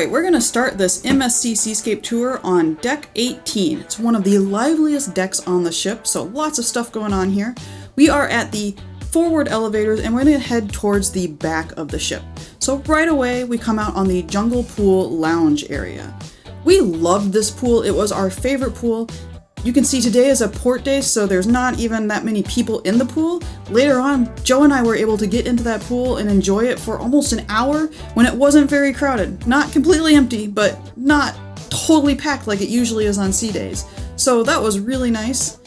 Alright, we're going to start this MSC Seascape tour on deck 18. It's one of the liveliest decks on the ship, so lots of stuff going on here. We are at the forward elevators and we're going to head towards the back of the ship. So right away we come out on the Jungle Pool lounge area. We loved this pool. It was our favorite pool. You can see today is a port day, so there's not even that many people in the pool. Later on, Joe and I were able to get into that pool and enjoy it for almost an hour when it wasn't very crowded. Not completely empty, but not totally packed like it usually is on sea days. So that was really nice.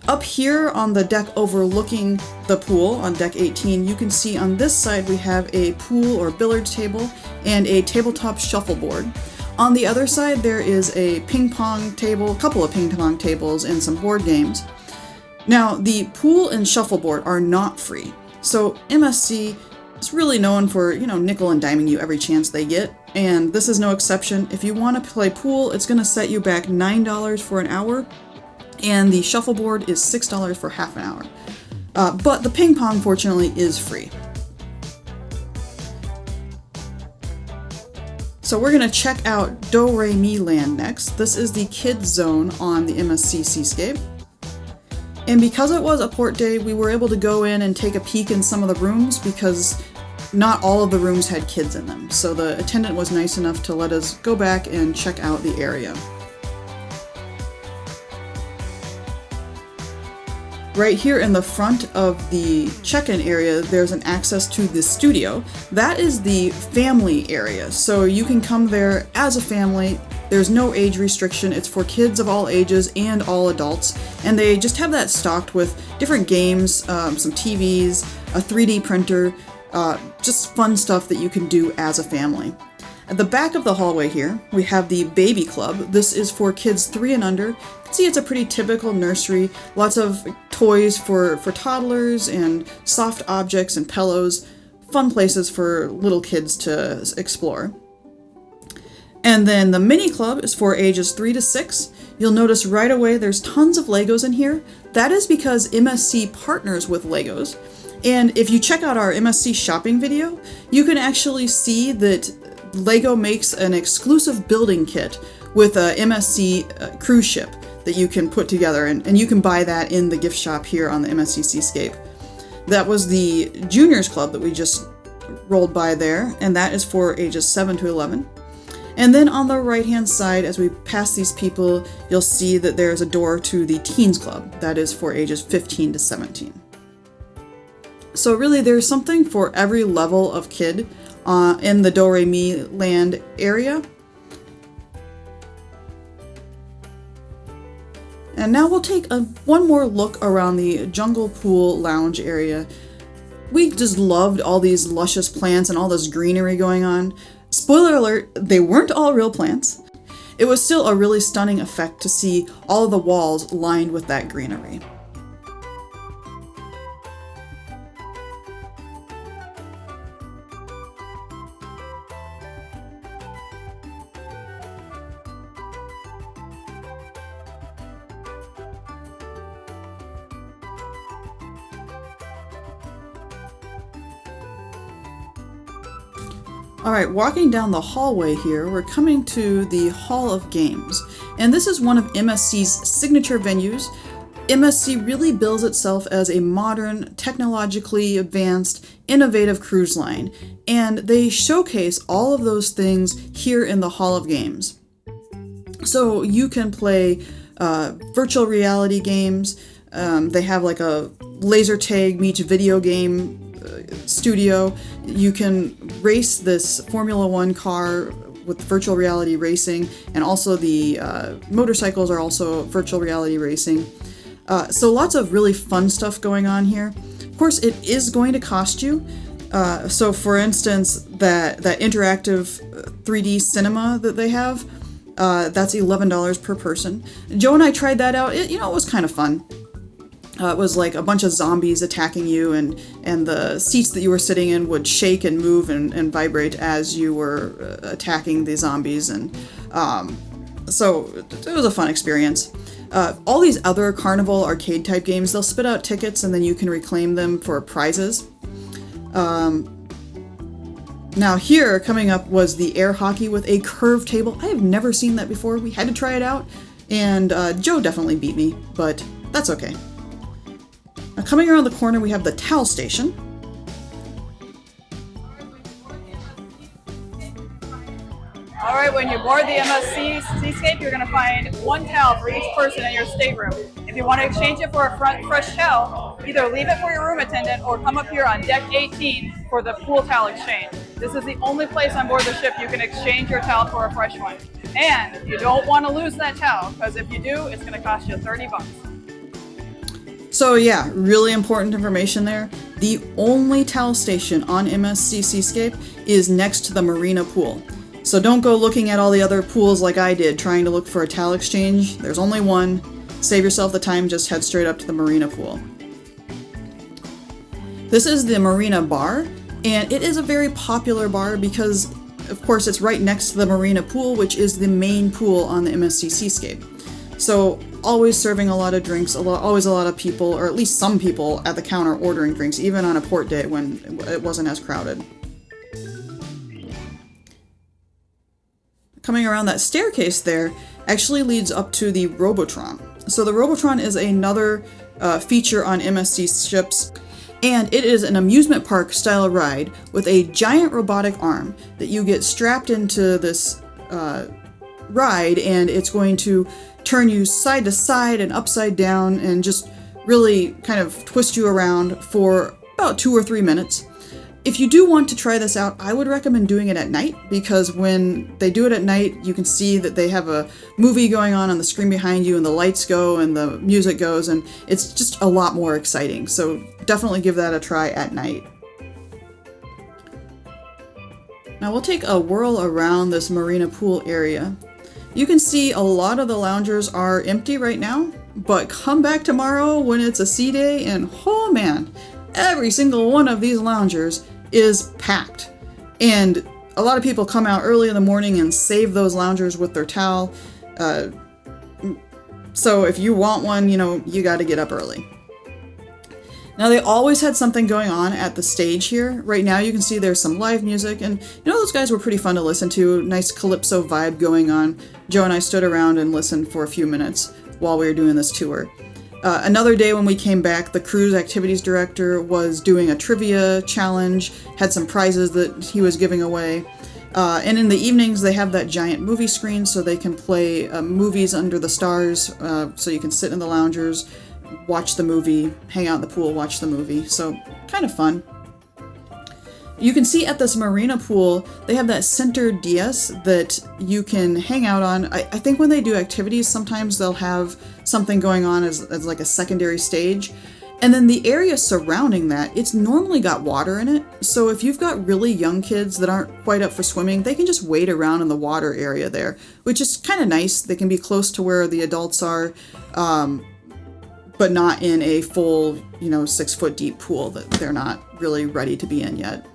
Up here on the deck overlooking the pool on deck 18, you can see on this side we have a pool or billiards table and a tabletop shuffleboard. On the other side, there is a ping pong table, a couple of ping pong tables, and some board games. Now, the pool and shuffleboard are not free, so MSC is really known for, nickel and diming you every chance they get, and this is no exception. If you want to play pool, it's going to set you back $9 for an hour, and the shuffleboard is $6 for half an hour. But the ping pong, fortunately, is free. So we're going to check out DoReMi Land next. This is the kids zone on the MSC Seascape. And because it was a port day, we were able to go in and take a peek in some of the rooms because not all of the rooms had kids in them. So the attendant was nice enough to let us go back and check out the area. Right here in the front of the check-in area, there's an access to the studio. That is the family area, so you can come there as a family. There's no age restriction. It's for kids of all ages and all adults, and they just have that stocked with different games, some TVs, a 3D printer, just fun stuff that you can do as a family. At the back of the hallway here, we have the Baby Club. This is for kids 3 and under. You can see it's a pretty typical nursery. Lots of toys for toddlers and soft objects and pillows. Fun places for little kids to explore. And then the Mini Club is for ages 3 to 6. You'll notice right away there's tons of Legos in here. That is because MSC partners with Legos. And if you check out our MSC shopping video, you can actually see that Lego makes an exclusive building kit with a MSC cruise ship that you can put together, and you can buy that in the gift shop here on the MSC Seascape. That was the Juniors Club that we just rolled by there, and that is for ages 7 to 11. And then on the right-hand side, as we pass these people, you'll see that there's a door to the Teens Club. That is for ages 15 to 17. So really, there's something for every level of kid in the DoReMi Land area. And now we'll take one more look around the Jungle Pool lounge area. We just loved all these luscious plants and all this greenery going on. Spoiler alert, they weren't all real plants. It was still a really stunning effect to see all of the walls lined with that greenery. Alright, walking down the hallway here, we're coming to the Hall of Games, and this is one of MSC's signature venues. MSC really bills itself as a modern, technologically advanced, innovative cruise line, and they showcase all of those things here in the Hall of Games. So you can play virtual reality games. They have like a laser tag meets video game studio. You can race this Formula One car with virtual reality racing, and also the motorcycles are also virtual reality racing. So lots of really fun stuff going on here. Of course, it is going to cost you. So for instance, that interactive 3D cinema that they have, that's $11 per person. Joe and I tried that out. It was kind of fun. It was like a bunch of zombies attacking you, and the seats that you were sitting in would shake and move and vibrate as you were attacking the zombies, and so it was a fun experience. All these other carnival arcade type games, they'll spit out tickets and then you can reclaim them for prizes. Now here, coming up, was the air hockey with a curved table. I have never seen that before. We had to try it out, and Joe definitely beat me, but that's okay. Now coming around the corner, we have the towel station. All right, when you board the MSC Seascape, you're going to find one towel for each person in your stateroom. If you want to exchange it for a fresh towel, either leave it for your room attendant or come up here on deck 18 for the pool towel exchange. This is the only place on board the ship you can exchange your towel for a fresh one. And you don't want to lose that towel, because if you do, it's going to cost you $30. So yeah, really important information there. The only towel station on MSC Seascape is next to the Marina Pool. So don't go looking at all the other pools like I did, trying to look for a towel exchange. There's only one. Save yourself the time, just head straight up to the Marina Pool. This is the Marina Bar, and it is a very popular bar because, of course, it's right next to the Marina Pool, which is the main pool on the MSC Seascape. So always serving a lot of drinks, always a lot of people, or at least some people at the counter ordering drinks, even on a port day when it wasn't as crowded. Coming around that staircase there actually leads up to the Robotron. So the Robotron is another feature on MSC ships, and it is an amusement park style ride with a giant robotic arm that you get strapped into this ride, and it's going to turn you side to side and upside down and just really kind of twist you around for about 2 or 3 minutes. If you do want to try this out, I would recommend doing it at night, because when they do it at night, you can see that they have a movie going on the screen behind you, and the lights go and the music goes, and it's just a lot more exciting. So definitely give that a try at night. Now we'll take a whirl around this Marina Pool area. You can see a lot of the loungers are empty right now, but come back tomorrow when it's a sea day, and oh man, every single one of these loungers is packed. And a lot of people come out early in the morning and save those loungers with their towel. So if you want one, you got to get up early. Now they always had something going on at the stage here. Right now you can see there's some live music, and those guys were pretty fun to listen to. Nice calypso vibe going on. Joe and I stood around and listened for a few minutes while we were doing this tour. Another day when we came back, the cruise activities director was doing a trivia challenge, had some prizes that he was giving away. And in the evenings, they have that giant movie screen so they can play movies under the stars, so you can sit in the loungers, watch the movie, hang out in the pool, watch the movie. So kind of fun. You can see at this Marina Pool, they have that center dais that you can hang out on. I think when they do activities, sometimes they'll have something going on as like a secondary stage. And then the area surrounding that, it's normally got water in it. So if you've got really young kids that aren't quite up for swimming, they can just wade around in the water area there, which is kind of nice. They can be close to where the adults are, but not in a full, 6-foot deep pool that they're not really ready to be in yet.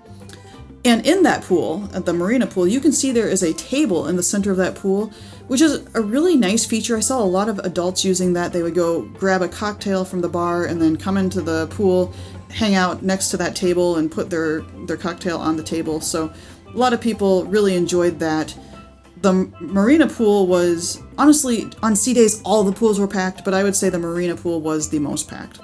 And in that pool, at the Marina Pool, you can see there is a table in the center of that pool, which is a really nice feature. I saw a lot of adults using that. They would go grab a cocktail from the bar and then come into the pool, hang out next to that table and put their cocktail on the table. So a lot of people really enjoyed that. The Marina Pool was, honestly, on sea days, all the pools were packed, but I would say the Marina Pool was the most packed.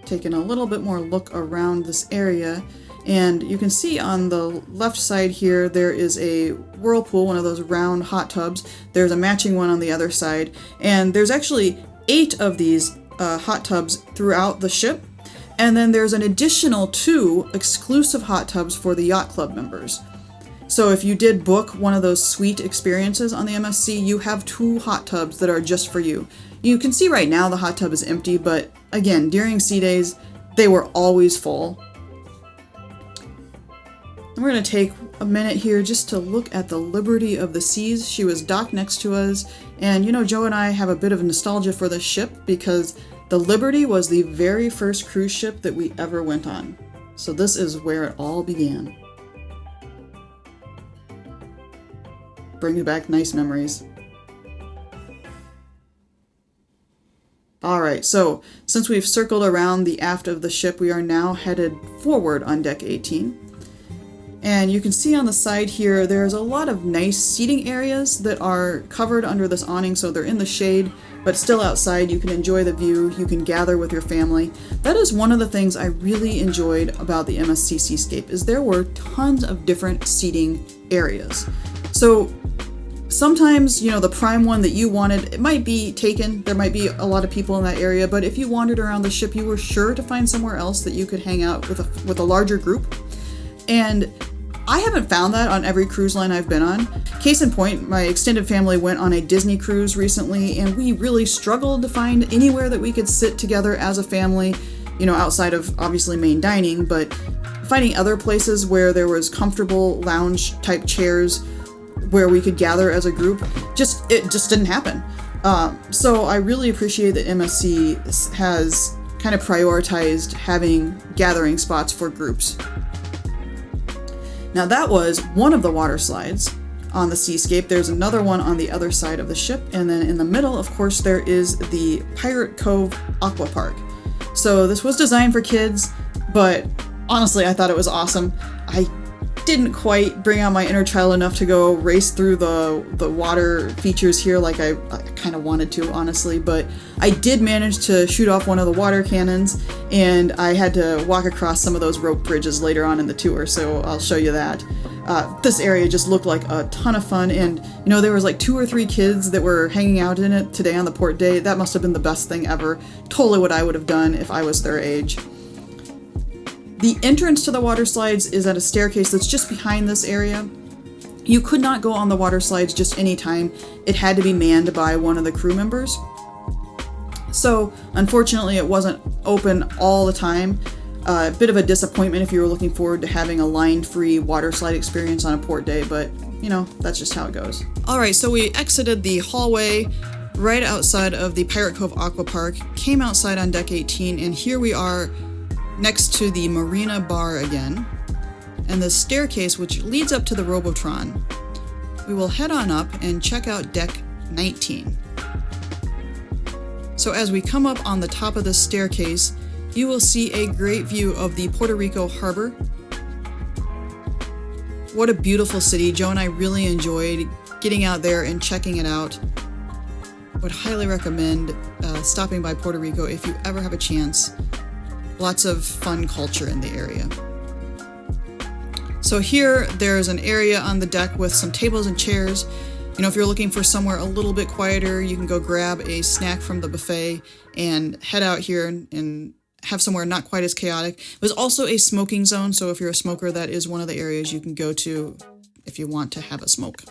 Taking a little bit more look around this area, and you can see on the left side here there is a whirlpool, one of those round hot tubs. There's a matching one on the other side, and there's actually 8 of these hot tubs throughout the ship, and then there's an additional 2 exclusive hot tubs for the yacht club members. So if you did book one of those suite experiences on the MSC, you have 2 hot tubs that are just for you. You can see right now the hot tub is empty, but again, during sea days, they were always full. And we're going to take a minute here just to look at the Liberty of the Seas. She was docked next to us, and you know, Joe and I have a bit of nostalgia for this ship because the Liberty was the very first cruise ship that we ever went on. So this is where it all began. Brings back nice memories. Alright, so since we've circled around the aft of the ship, we are now headed forward on deck 18. And you can see on the side here, there's a lot of nice seating areas that are covered under this awning, so they're in the shade, but still outside. You can enjoy the view, you can gather with your family. That is one of the things I really enjoyed about the MSC Seascape, is there were tons of different seating areas. So sometimes, you know, the prime one that you wanted, it might be taken. There might be a lot of people in that area, but if you wandered around the ship, you were sure to find somewhere else that you could hang out with a larger group. And I haven't found that on every cruise line I've been on. Case in point, my extended family went on a Disney cruise recently, and we really struggled to find anywhere that we could sit together as a family, you know, outside of obviously main dining, but finding other places where there was comfortable lounge type chairs where we could gather as a group, it just didn't happen. So I really appreciate that MSC has kind of prioritized having gathering spots for groups. Now that was one of the water slides on the Seascape. There's another one on the other side of the ship, and then in the middle, of course, there is the Pirate Cove Aqua Park. So this was designed for kids, but honestly, I thought it was awesome. I didn't quite bring out my inner child enough to go race through the water features here like I kind of wanted to, honestly, but I did manage to shoot off one of the water cannons, and I had to walk across some of those rope bridges later on in the tour, so I'll show you that. This area just looked like a ton of fun, and you know, there was like 2 or 3 kids that were hanging out in it today on the port day. That must have been the best thing ever. Totally what I would have done if I was their age. The entrance to the water slides is at a staircase that's just behind this area. You could not go on the water slides just any time. It had to be manned by one of the crew members. So unfortunately, it wasn't open all the time. A bit of a disappointment if you were looking forward to having a line-free water slide experience on a port day, but you know, that's just how it goes. All right, so we exited the hallway right outside of the Pirate Cove Aqua Park, came outside on deck 18, and here we are next to the Marina Bar again, and the staircase which leads up to the Robotron. We will head on up and check out deck 19. So as we come up on the top of the staircase, you will see a great view of the Puerto Rico harbor. What a beautiful city. Joe and I really enjoyed getting out there and checking it out. Would highly recommend stopping by Puerto Rico if you ever have a chance. Lots of fun culture in the area. So here, there's an area on the deck with some tables and chairs. You know, if you're looking for somewhere a little bit quieter, you can go grab a snack from the buffet and head out here and have somewhere not quite as chaotic. There's also a smoking zone, so if you're a smoker, that is one of the areas you can go to if you want to have a smoke.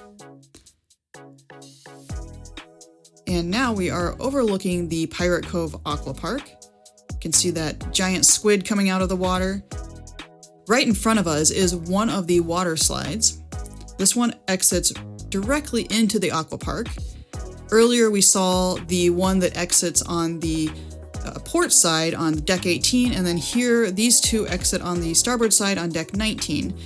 And now we are overlooking the Pirate Cove Aqua Park. You can see that giant squid coming out of the water. Right in front of us is one of the water slides. This one exits directly into the aqua park. Earlier we saw the one that exits on the port side on deck 18, and then here these two exit on the starboard side on deck 19.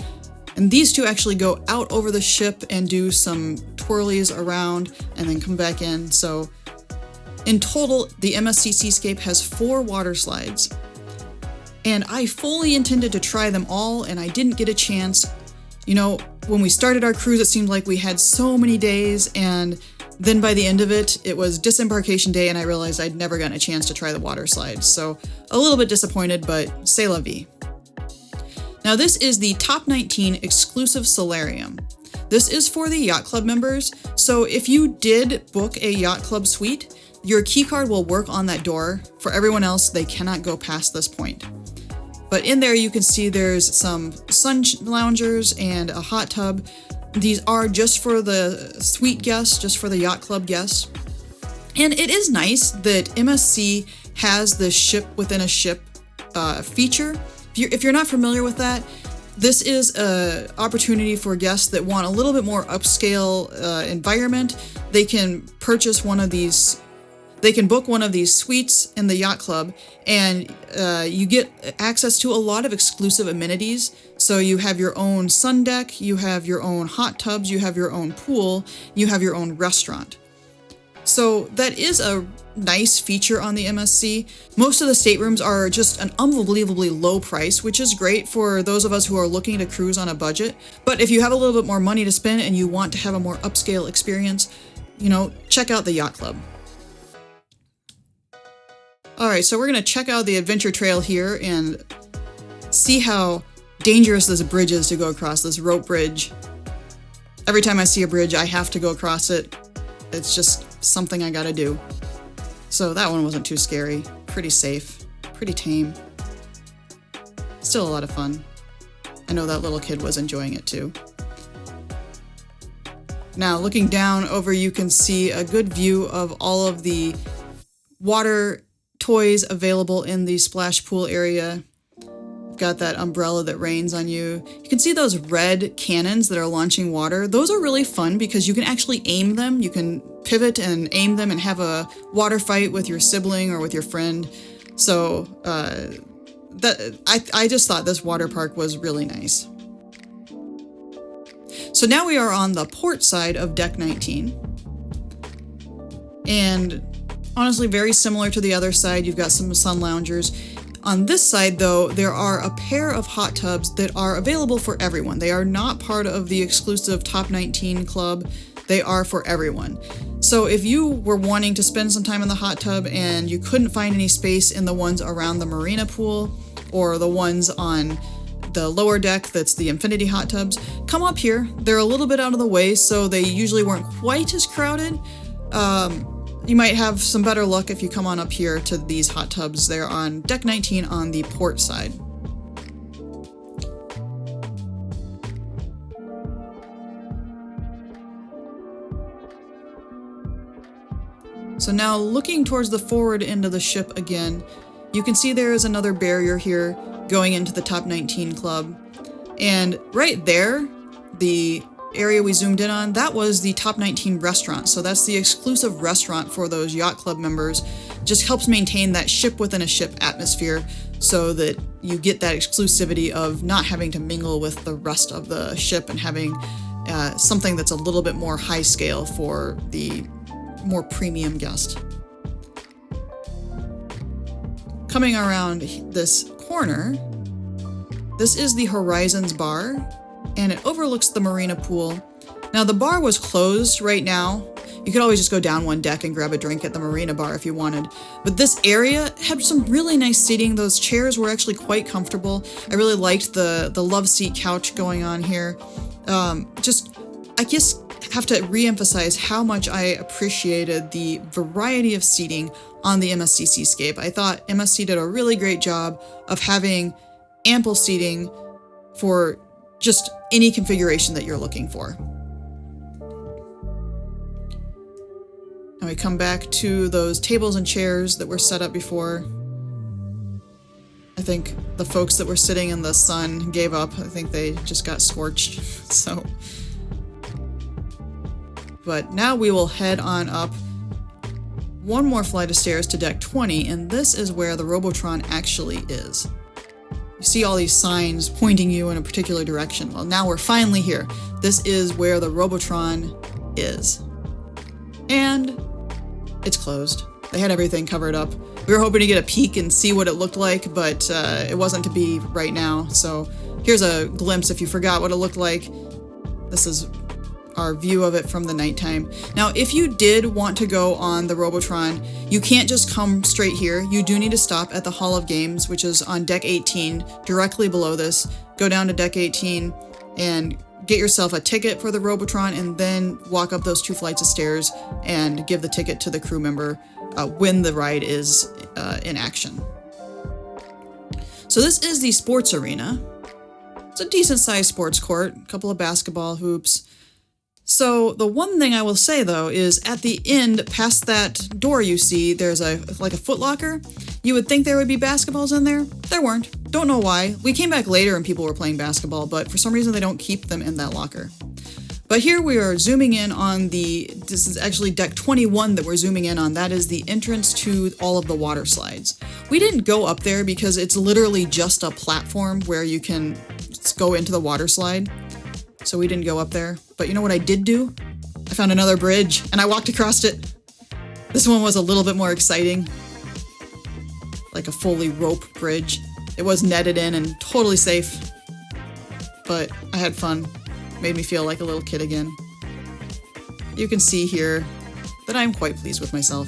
And these two actually go out over the ship and do some twirlies around and then come back in. So in total, the MSC Seascape has 4 water slides. And I fully intended to try them all, and I didn't get a chance. You know, when we started our cruise, it seemed like we had so many days, and then by the end of it, it was disembarkation day, and I realized I'd never gotten a chance to try the water slides. So a little bit disappointed, but c'est la vie. Now this is the Top 19 exclusive Solarium. This is for the Yacht Club members, so if you did book a Yacht Club suite, your key card will work on that door. For everyone else, they cannot go past this point. But in there you can see there's some sun loungers and a hot tub. These are just for the suite guests, just for the Yacht Club guests. And it is nice that MSC has the ship within a ship feature. If you're not familiar with that, This is an opportunity for guests that want a little bit more upscale environment. They can purchase one of these. They can book one of these suites in the yacht club, and you get access to a lot of exclusive amenities. So you have your own sun deck, you have your own hot tubs, you have your own pool, you have your own restaurant. So that is a nice feature on the MSC. Most of the staterooms are just an unbelievably low price, which is great for those of us who are looking to cruise on a budget. But if you have a little bit more money to spend and you want to have a more upscale experience, check out the yacht club. All right, so we're gonna check out the adventure trail here and see how dangerous this bridge is to go across, this rope bridge. Every time I see a bridge, I have to go across it. It's just something I gotta do. So that one wasn't too scary. Pretty safe, pretty tame. Still a lot of fun. I know that little kid was enjoying it too. Now, looking down over, you can see a good view of all of the water toys available in the splash pool area. You've got that umbrella that rains on you. You can see those red cannons that are launching water. Those are really fun because you can actually aim them. You can pivot and aim them and have a water fight with your sibling or with your friend. So I just thought this water park was really nice. So now we are on the port side of Deck 19. And honestly, very similar to the other side. You've got some sun loungers. On this side, though, there are a pair of hot tubs that are available for everyone. They are not part of the exclusive Top 19 club. They are for everyone. So if you were wanting to spend some time in the hot tub and you couldn't find any space in the ones around the Marina Pool or the ones on the lower deck that's the infinity hot tubs, come up here. They're a little bit out of the way, so they usually weren't quite as crowded. You might have some better luck if you come on up here to these hot tubs. They're on Deck 19 on the port side. So now looking towards the forward end of the ship again, you can see there is another barrier here going into the Top 19 club. And right there, the area we zoomed in on, that was the Top 19 restaurant. So that's the exclusive restaurant for those yacht club members. Just helps maintain that ship within a ship atmosphere so that you get that exclusivity of not having to mingle with the rest of the ship and having something that's a little bit more high scale for the more premium guest. Coming around this corner, this is the Horizons Bar, and it overlooks the Marina Pool. Now, the bar was closed right now. You could always just go down one deck and grab a drink at the Marina Bar if you wanted. But this area had some really nice seating. Those chairs were actually quite comfortable. I really liked the love seat couch going on here. I just have to reemphasize how much I appreciated the variety of seating on the MSC Seascape. I thought MSC did a really great job of having ample seating for just any configuration that you're looking for. Now we come back to those tables and chairs that were set up before. I think the folks that were sitting in the sun gave up. I think they just got scorched. So, but now we will head on up one more flight of stairs to deck 20, and this is where the Robotron actually is. You see all these signs pointing you in a particular direction. Well, now we're finally here. This is where the Robotron is. And it's closed. They had everything covered up. We were hoping to get a peek and see what it looked like, but it wasn't to be right now. So here's a glimpse if you forgot what it looked like. This is our view of it from the nighttime. Now, if you did want to go on the Robotron, you can't just come straight here. You do need to stop at the Hall of Games, which is on deck 18, directly below this. Go down to deck 18 and get yourself a ticket for the Robotron, and then walk up those 2 flights of stairs and give the ticket to the crew member when the ride is in action. So this is the sports arena. It's a decent sized sports court, a couple of basketball hoops. So the one thing I will say though is at the end, past that door you see, there's like a Foot Locker. You would think there would be basketballs in there. There weren't. Don't know why. We came back later and people were playing basketball, but for some reason they don't keep them in that locker. But here we are zooming in on this is actually deck 21 that we're zooming in on. That is the entrance to all of the water slides. We didn't go up there because it's literally just a platform where you can go into the water slide. So we didn't go up there. But you know what I did do? I found another bridge and I walked across it. This one was a little bit more exciting. Like a fully rope bridge. It was netted in and totally safe. But I had fun. Made me feel like a little kid again. You can see here that I'm quite pleased with myself.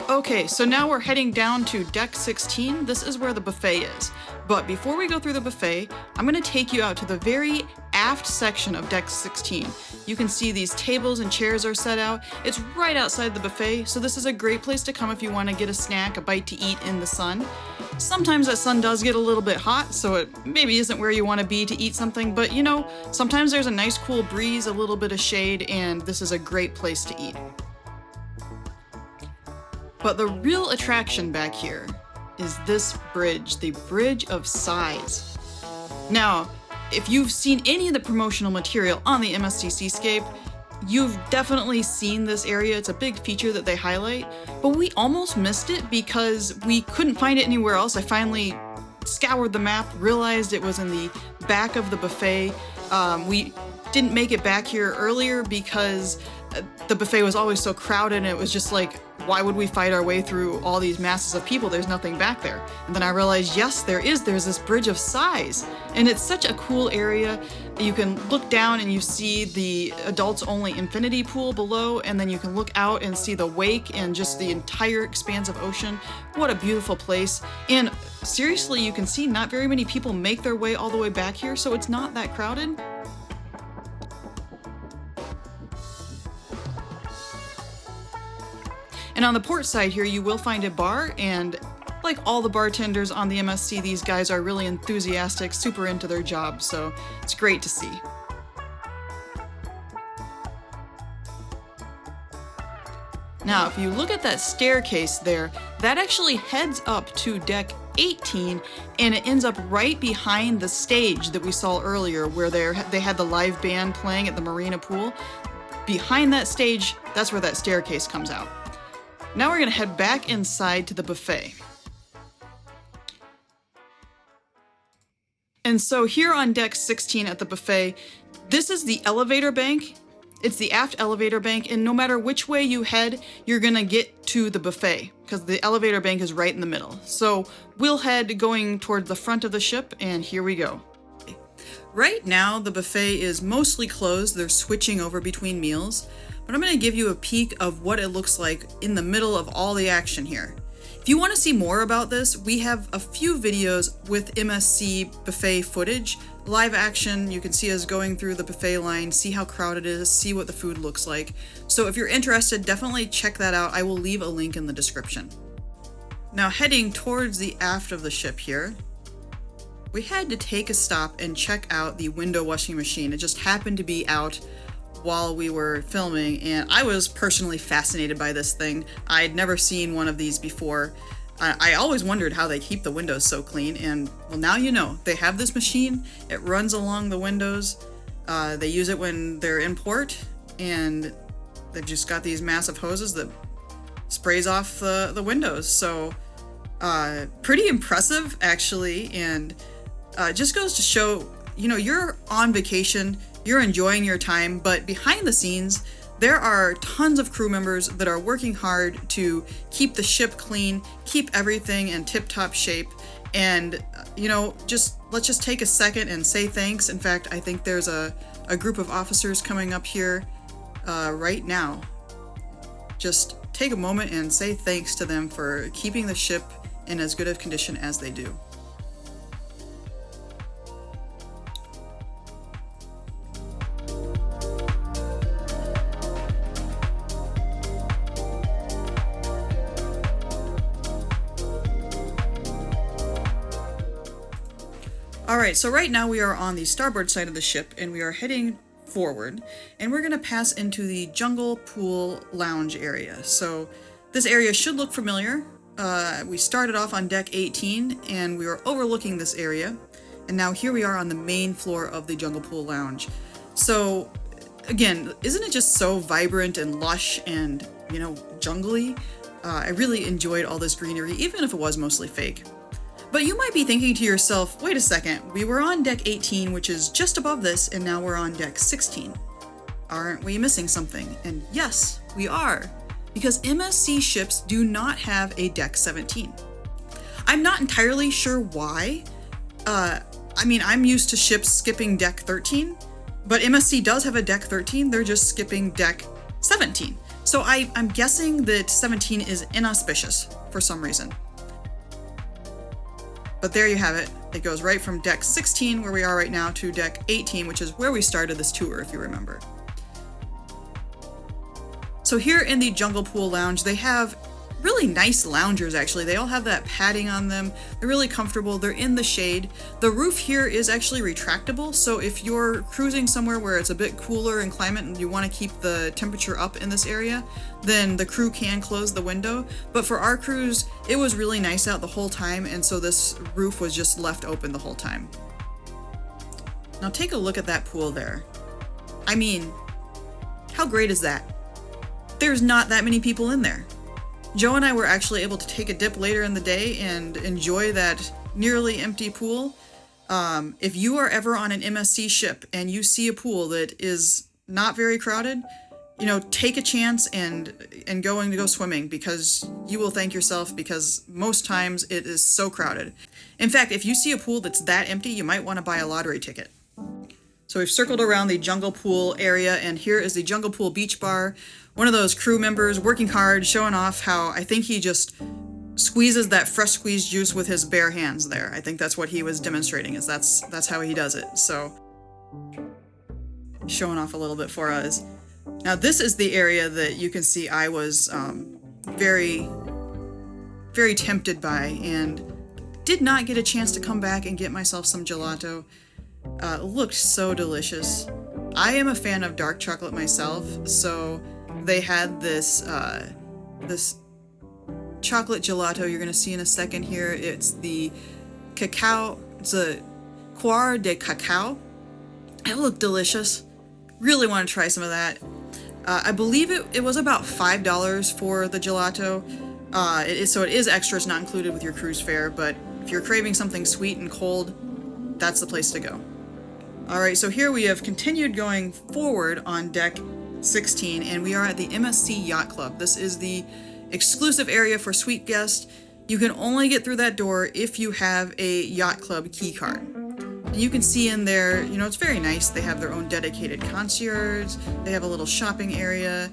Okay, so now we're heading down to deck 16. This is where the buffet is. But before we go through the buffet, I'm gonna take you out to the very aft section of deck 16. You can see these tables and chairs are set out. It's right outside the buffet, so this is a great place to come if you wanna get a snack, a bite to eat in the sun. Sometimes that sun does get a little bit hot, so it maybe isn't where you wanna be to eat something, but you know, sometimes there's a nice cool breeze, a little bit of shade, and this is a great place to eat. But the real attraction back here is this bridge, the Bridge of Sighs. Now, if you've seen any of the promotional material on the MSC Seascape, you've definitely seen this area. It's a big feature that they highlight, but we almost missed it because we couldn't find it anywhere else. I finally scoured the map, realized it was in the back of the buffet. We didn't make it back here earlier because the buffet was always so crowded and it was just like, why would we fight our way through all these masses of people? There's nothing back there. And then I realized, yes, there's this Bridge of Sighs. And it's such a cool area. You can look down and you see the adults only infinity pool below, and then you can look out and see the wake and just the entire expanse of ocean. What a beautiful place. And seriously, you can see not very many people make their way all the way back here, so it's not that crowded. And on the port side here, you will find a bar, and like all the bartenders on the MSC, these guys are really enthusiastic, super into their job, so it's great to see. Now, if you look at that staircase there, that actually heads up to deck 18, and it ends up right behind the stage that we saw earlier where they had the live band playing at the Marina Pool. Behind that stage, that's where that staircase comes out. Now we're gonna head back inside to the buffet. And so here on deck 16 at the buffet, this is the elevator bank. It's the aft elevator bank, and no matter which way you head, you're gonna get to the buffet because the elevator bank is right in the middle. So we'll head going toward the front of the ship, and here we go. Right now, the buffet is mostly closed. They're switching over between meals. But I'm going to give you a peek of what it looks like in the middle of all the action here. If you want to see more about this, we have a few videos with MSC buffet footage, live action. You can see us going through the buffet line, see how crowded it is, see what the food looks like. So if you're interested, definitely check that out. I will leave a link in the description. Now heading towards the aft of the ship here, we had to take a stop and check out the window washing machine. It just happened to be out while we were filming, and I was personally fascinated by this thing. I'd never seen one of these before. I always wondered how they keep the windows so clean, and well, now you know. They have this machine, it runs along the windows, they use it when they're in port, and they've just got these massive hoses that sprays off the windows. So pretty impressive actually, and just goes to show, you know, you're on vacation, you're enjoying your time, but behind the scenes, there are tons of crew members that are working hard to keep the ship clean, keep everything in tip-top shape, and, you know, let's just take a second and say thanks. In fact, I think there's a group of officers coming up here right now. Just take a moment and say thanks to them for keeping the ship in as good of condition as they do. Alright, so right now we are on the starboard side of the ship, and we are heading forward, and we're going to pass into the Jungle Pool Lounge area. So this area should look familiar. We started off on deck 18 and we were overlooking this area, and now here we are on the main floor of the Jungle Pool Lounge. So again, isn't it just so vibrant and lush and, you know, jungly? I really enjoyed all this greenery, even if it was mostly fake. But you might be thinking to yourself, wait a second, we were on deck 18, which is just above this, and now we're on deck 16. Aren't we missing something? And yes, we are, because MSC ships do not have a deck 17. I'm not entirely sure why. I mean, I'm used to ships skipping deck 13, but MSC does have a deck 13, they're just skipping deck 17. So I'm guessing that 17 is inauspicious for some reason. But there you have it. It goes right from deck 16, where we are right now, to deck 18, which is where we started this tour, if you remember. So here in the Jungle Pool Lounge, they have really nice loungers, actually. They all have that padding on them. They're really comfortable. They're in the shade. The roof here is actually retractable, so if you're cruising somewhere where it's a bit cooler in climate and you want to keep the temperature up in this area, then the crew can close the window. But for our cruise, it was really nice out the whole time, and so this roof was just left open the whole time. Now take a look at that pool there. I mean, how great is that? There's not that many people in there. Joe and I were actually able to take a dip later in the day and enjoy that nearly empty pool. If you are ever on an MSC ship and you see a pool that is not very crowded, you know, take a chance and go swimming, because you will thank yourself, because most times it is so crowded. In fact, if you see a pool that's that empty, you might want to buy a lottery ticket. So we've circled around the Jungle Pool area, and here is the Jungle Pool Beach Bar. One of those crew members working hard, showing off how I think he just squeezes that fresh squeezed juice with his bare hands there. I think that's what he was demonstrating, is that's how he does it. So showing off a little bit for us. Now this is the area that you can see I was very, very tempted by, and did not get a chance to come back and get myself some gelato. It looked so delicious. I am a fan of dark chocolate myself, so they had this this chocolate gelato you're gonna see in a second here. It's the cacao, it's a Chora de Cacao. It looked delicious. Really want to try some of that. I believe it was about $5 for the gelato. So it is extra, it's not included with your cruise fare, but if you're craving something sweet and cold, that's the place to go. Alright, so here we have continued going forward on deck 16, and we are at the MSC Yacht Club. This is the exclusive area for suite guests. You can only get through that door if you have a Yacht Club key card. And you can see in there, you know, it's very nice. They have their own dedicated concierge. They have a little shopping area.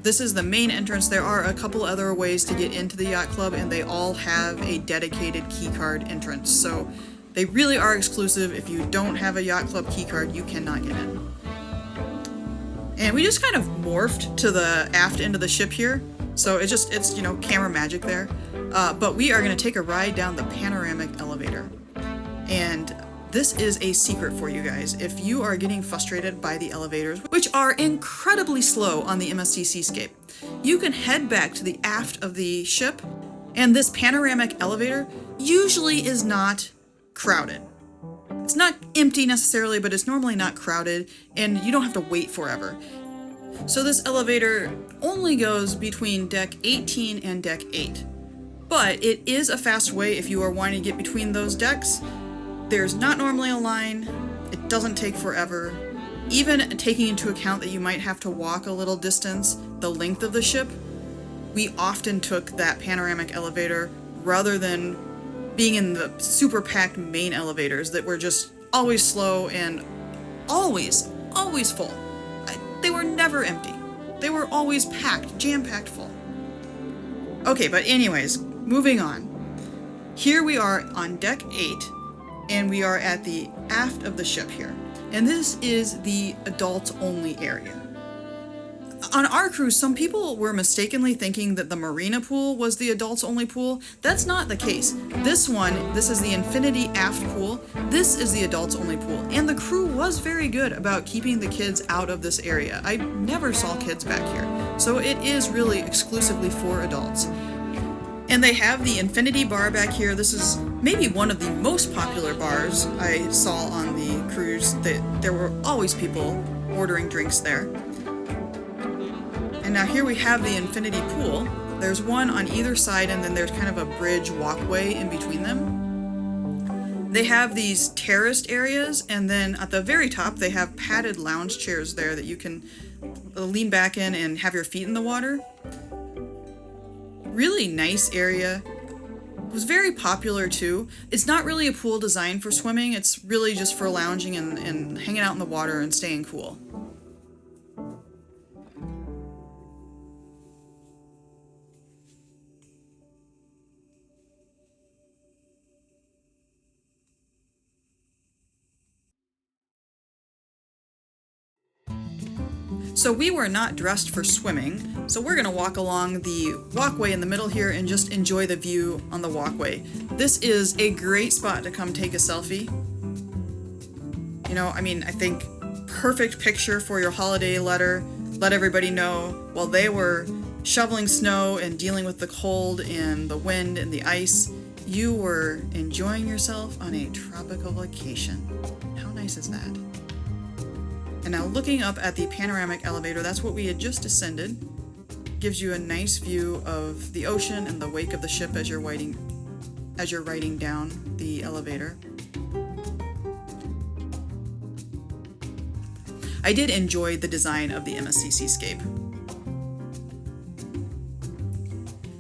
This is the main entrance. There are a couple other ways to get into the Yacht Club, and they all have a dedicated key card entrance. So they really are exclusive. If you don't have a Yacht Club key card, you cannot get in. And we just kind of morphed to the aft end of the ship here. So it's you know, camera magic there. But we are going to take a ride down the Panoramic Elevator. And this is a secret for you guys. If you are getting frustrated by the elevators, which are incredibly slow on the MSC Seascape, you can head back to the aft of the ship, and this Panoramic Elevator usually is not crowded. It's not empty necessarily, but it's normally not crowded, and you don't have to wait forever. So this elevator only goes between deck 18 and deck 8. But it is a fast way if you are wanting to get between those decks. There's not normally a line, it doesn't take forever. Even taking into account that you might have to walk a little distance, the length of the ship, we often took that Panoramic Elevator rather than being in the super packed main elevators that were just always slow and always full. They were never empty. They were always packed, jam-packed full. Okay, but anyways, moving on. Here we are on deck 8, and we are at the aft of the ship here. And this is the adults only area. On our cruise, some people were mistakenly thinking that the Marina Pool was the adults only pool. That's not the case. This is the Infinity Aft Pool. This is the adults only pool. And the crew was very good about keeping the kids out of this area. I never saw kids back here. So it is really exclusively for adults. And they have the Infinity Bar back here. This is maybe one of the most popular bars I saw on the cruise. There were always people ordering drinks there. And now here we have the Infinity Pool. There's one on either side, and then there's kind of a bridge walkway in between them. They have these terraced areas, and then at the very top they have padded lounge chairs there that you can lean back in and have your feet in the water. Really nice area. It was very popular too. It's not really a pool designed for swimming, it's really just for lounging and hanging out in the water and staying cool. So we were not dressed for swimming, so we're gonna walk along the walkway in the middle here and just enjoy the view on the walkway. This is a great spot to come take a selfie. You know, I mean, I think perfect picture for your holiday letter. Let everybody know while they were shoveling snow and dealing with the cold and the wind and the ice, you were enjoying yourself on a tropical vacation. How nice is that? And now looking up at the panoramic elevator, that's what we had just ascended. Gives you a nice view of the ocean and the wake of the ship as you're riding down the elevator. I did enjoy the design of the MSC Seascape.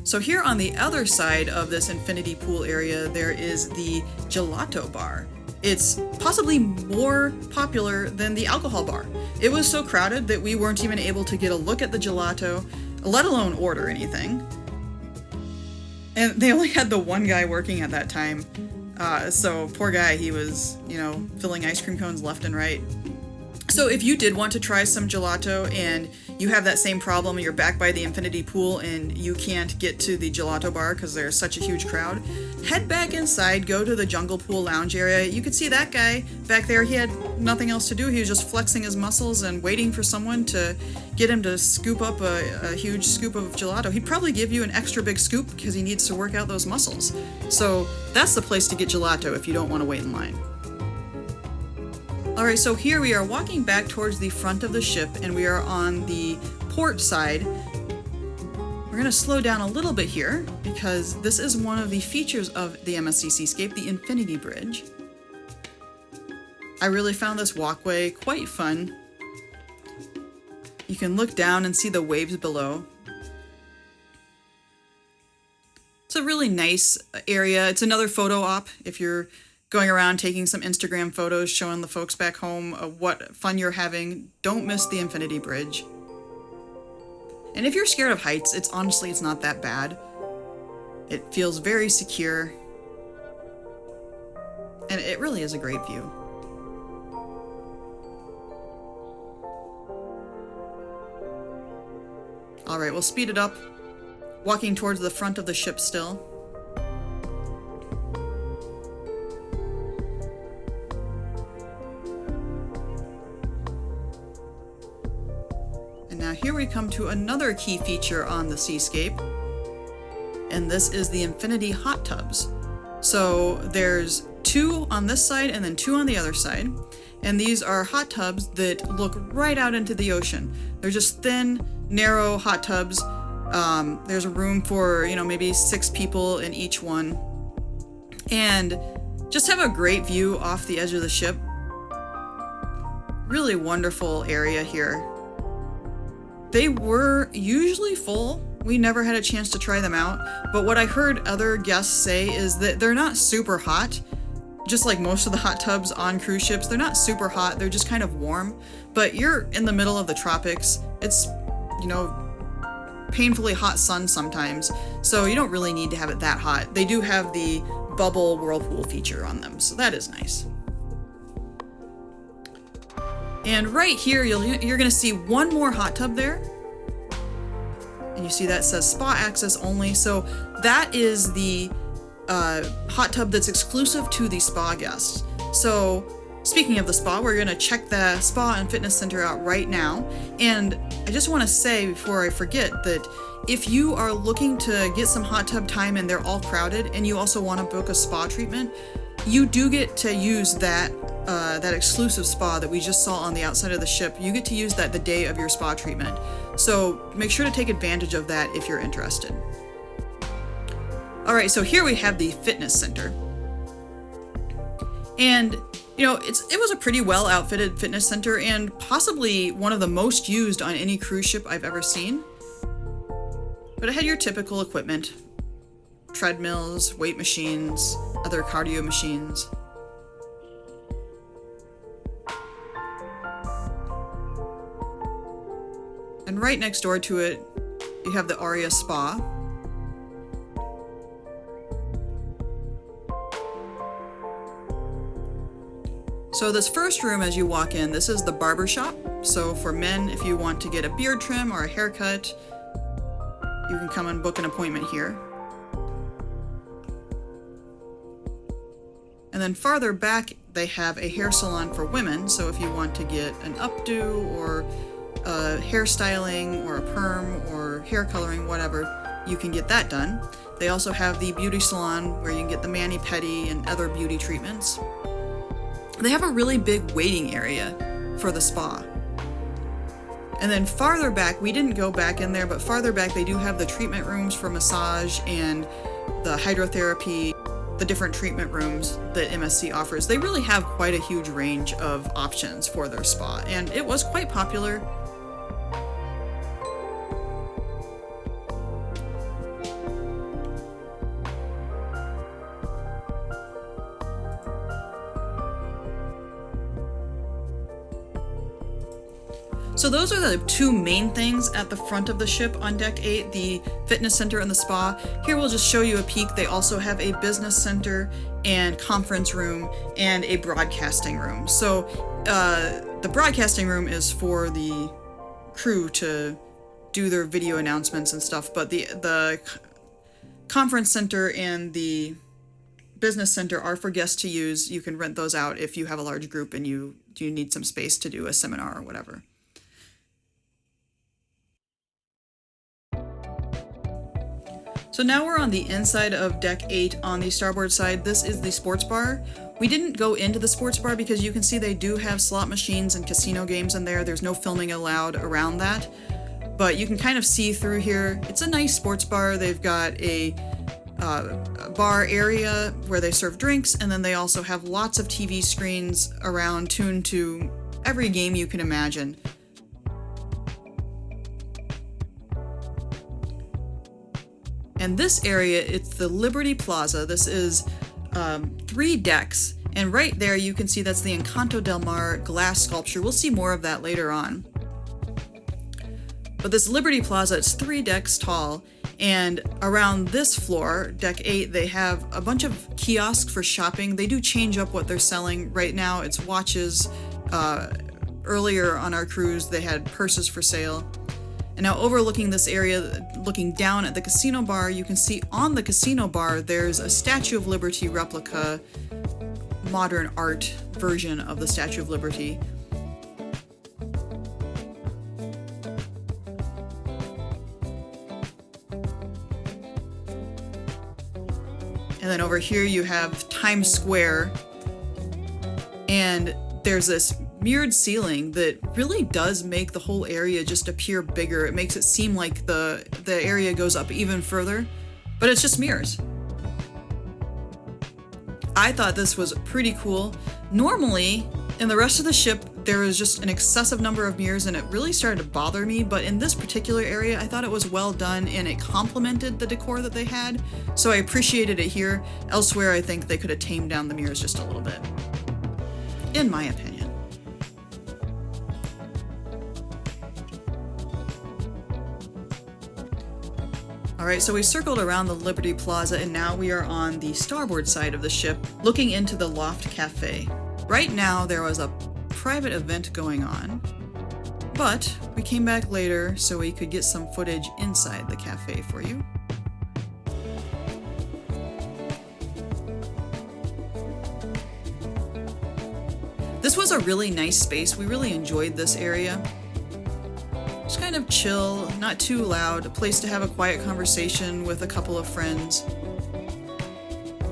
So here on the other side of this infinity pool area, there is the Gelato Bar. It's possibly more popular than the alcohol bar. It was so crowded that we weren't even able to get a look at the gelato, let alone order anything. And they only had the one guy working at that time. So poor guy, he was, filling ice cream cones left and right. So if you did want to try some gelato and you have that same problem, you're back by the infinity pool and you can't get to the gelato bar because there's such a huge crowd, head back inside, go to the jungle pool lounge area. You could see that guy back there. He had nothing else to do. He was just flexing his muscles and waiting for someone to get him to scoop up a huge scoop of gelato. He'd probably give you an extra big scoop because he needs to work out those muscles. So that's the place to get gelato if you don't want to wait in line. Alright, so here we are walking back towards the front of the ship and we are on the port side. We're going to slow down a little bit here because this is one of the features of the MSC Seascape, the Infinity Bridge. I really found this walkway quite fun. You can look down and see the waves below. It's a really nice area. It's another photo op if you're going around taking some Instagram photos, showing the folks back home what fun you're having. Don't miss the Infinity Bridge. And if you're scared of heights, it's not that bad. It feels very secure. And it really is a great view. Alright, we'll speed it up. Walking towards the front of the ship still. Now here we come to another key feature on the Seascape, and this is the Infinity Hot Tubs. So there's 2 on this side and then 2 on the other side, and these are hot tubs that look right out into the ocean. They're just thin, narrow hot tubs. There's a room for, maybe 6 people in each one, and just have a great view off the edge of the ship. Really wonderful area here. They were usually full. We never had a chance to try them out, but what I heard other guests say is that they're not super hot. Just like most of the hot tubs on cruise ships, they're not super hot, they're just kind of warm, but you're in the middle of the tropics. It's, painfully hot sun sometimes, so you don't really need to have it that hot. They do have the bubble whirlpool feature on them, so that is nice. And right here, you're going to see one more hot tub there, And you see that says spa access only. So that is the hot tub that's exclusive to the spa guests. So speaking of the spa, we're going to check the spa and fitness center out right now. And I just want to say before I forget that if you are looking to get some hot tub time and they're all crowded and you also want to book a spa treatment, you do get to use that exclusive spa that we just saw on the outside of the ship. You get to use that the day of your spa treatment. So make sure to take advantage of that if you're interested. All right, so here we have the fitness center. And you know, it was a pretty well outfitted fitness center and possibly one of the most used on any cruise ship I've ever seen. But it had your typical equipment: treadmills, weight machines, other cardio machines. And right next door to it, you have the Aurea Spa. So this first room as you walk in, this is the barber shop. So for men, if you want to get a beard trim or a haircut, you can come and book an appointment here. And then farther back, they have a hair salon for women. So if you want to get an updo or hairstyling or a perm or hair coloring, whatever, you can get that done. They also have the beauty salon where you can get the mani-pedi and other beauty treatments. They have a really big waiting area for the spa. And then farther back, we didn't go back in there, but farther back they do have the treatment rooms for massage and the hydrotherapy, the different treatment rooms that MSC offers. They really have quite a huge range of options for their spa, and it was quite popular. So those are the two main things at the front of the ship on Deck 8, the fitness center and the spa. Here we'll just show you a peek. They also have a business center and conference room and a broadcasting room. So the broadcasting room is for the crew to do their video announcements and stuff, but the conference center and the business center are for guests to use. You can rent those out if you have a large group and you need some space to do a seminar or whatever. So now we're on the inside of Deck 8 on the starboard side. This is the sports bar. We didn't go into the sports bar because you can see they do have slot machines and casino games in there. There's no filming allowed around that, but you can kind of see through here. It's a nice sports bar. They've got a bar area where they serve drinks, and then they also have lots of TV screens around tuned to every game you can imagine. And this area, it's the Liberty Plaza. This is 3 decks, and right there you can see that's the Incanto del Mare glass sculpture. We'll see more of that later on. But this Liberty Plaza, it's 3 decks tall, and around this floor, Deck 8, they have a bunch of kiosks for shopping. They do change up what they're selling. Right now it's watches. Earlier on our cruise, they had purses for sale. And now overlooking this area, looking down at the casino bar, you can see on the casino bar there's a Statue of Liberty replica, modern art version of the Statue of Liberty. And then over here you have Times Square, and there's this mirrored ceiling that really does make the whole area just appear bigger. It makes it seem like the area goes up even further, but it's just mirrors. I thought this was pretty cool. Normally, in the rest of the ship, there was just an excessive number of mirrors and it really started to bother me, but in this particular area, I thought it was well done and it complemented the decor that they had, so I appreciated it here. Elsewhere, I think they could have tamed down the mirrors just a little bit, in my opinion. Alright, so we circled around the Liberty Plaza and now we are on the starboard side of the ship, looking into the Loft Cafe. Right now there was a private event going on. But we came back later so we could get some footage inside the cafe for you. This was a really nice space. We really enjoyed this area. Just kind of chill, not too loud, a place to have a quiet conversation with a couple of friends.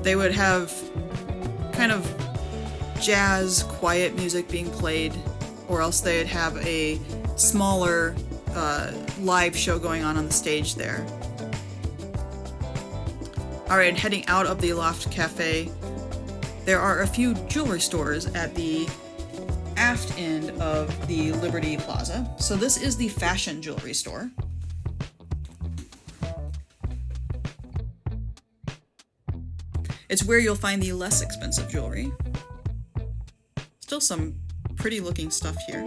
They would have kind of jazz, quiet music being played, or else they'd have a smaller live show going on the stage there. Alright, heading out of the Loft Cafe, there are a few jewelry stores at the aft end of the Liberty Plaza. So this is the fashion jewelry store. It's where you'll find the less expensive jewelry. Still some pretty looking stuff here.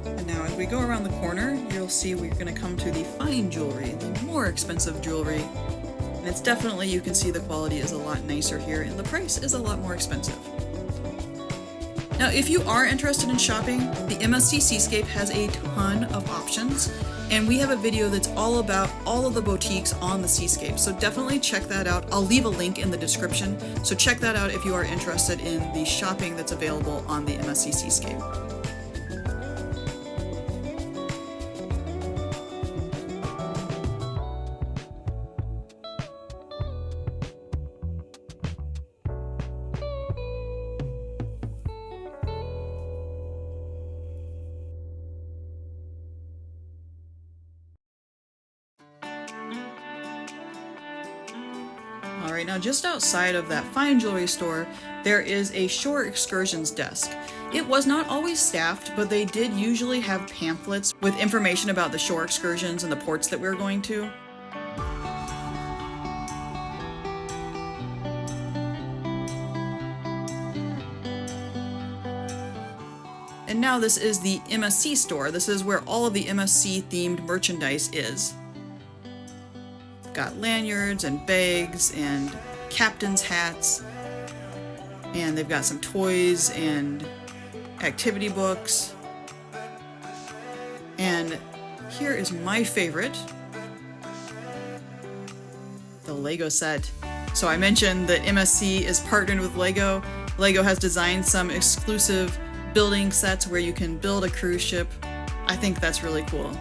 And now as we go around the corner, you'll see we're going to come to the fine jewelry, the more expensive jewelry. And it's definitely, you can see the quality is a lot nicer here and the price is a lot more expensive. Now, if you are interested in shopping, the MSC Seascape has a ton of options, and we have a video that's all about all of the boutiques on the Seascape, so definitely check that out. I'll leave a link in the description, so check that out if you are interested in the shopping that's available on the MSC Seascape. Alright, now just outside of that fine jewelry store, there is a shore excursions desk. It was not always staffed, but they did usually have pamphlets with information about the shore excursions and the ports that we were going to. And now this is the MSC store. This is where all of the MSC themed merchandise is. Got lanyards and bags and captain's hats, and they've got some toys and activity books. And here is my favorite, the Lego set. So I mentioned that MSC is partnered with Lego. Lego has designed some exclusive building sets where you can build a cruise ship. I think that's really cool.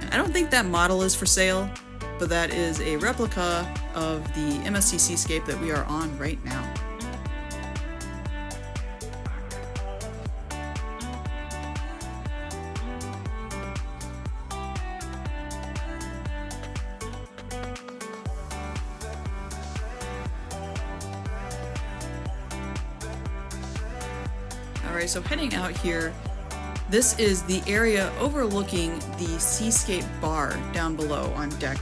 I don't think that model is for sale, but that is a replica of the MSC Seascape that we are on right now. Alright, so heading out here, this is the area overlooking the Seascape Bar down below on deck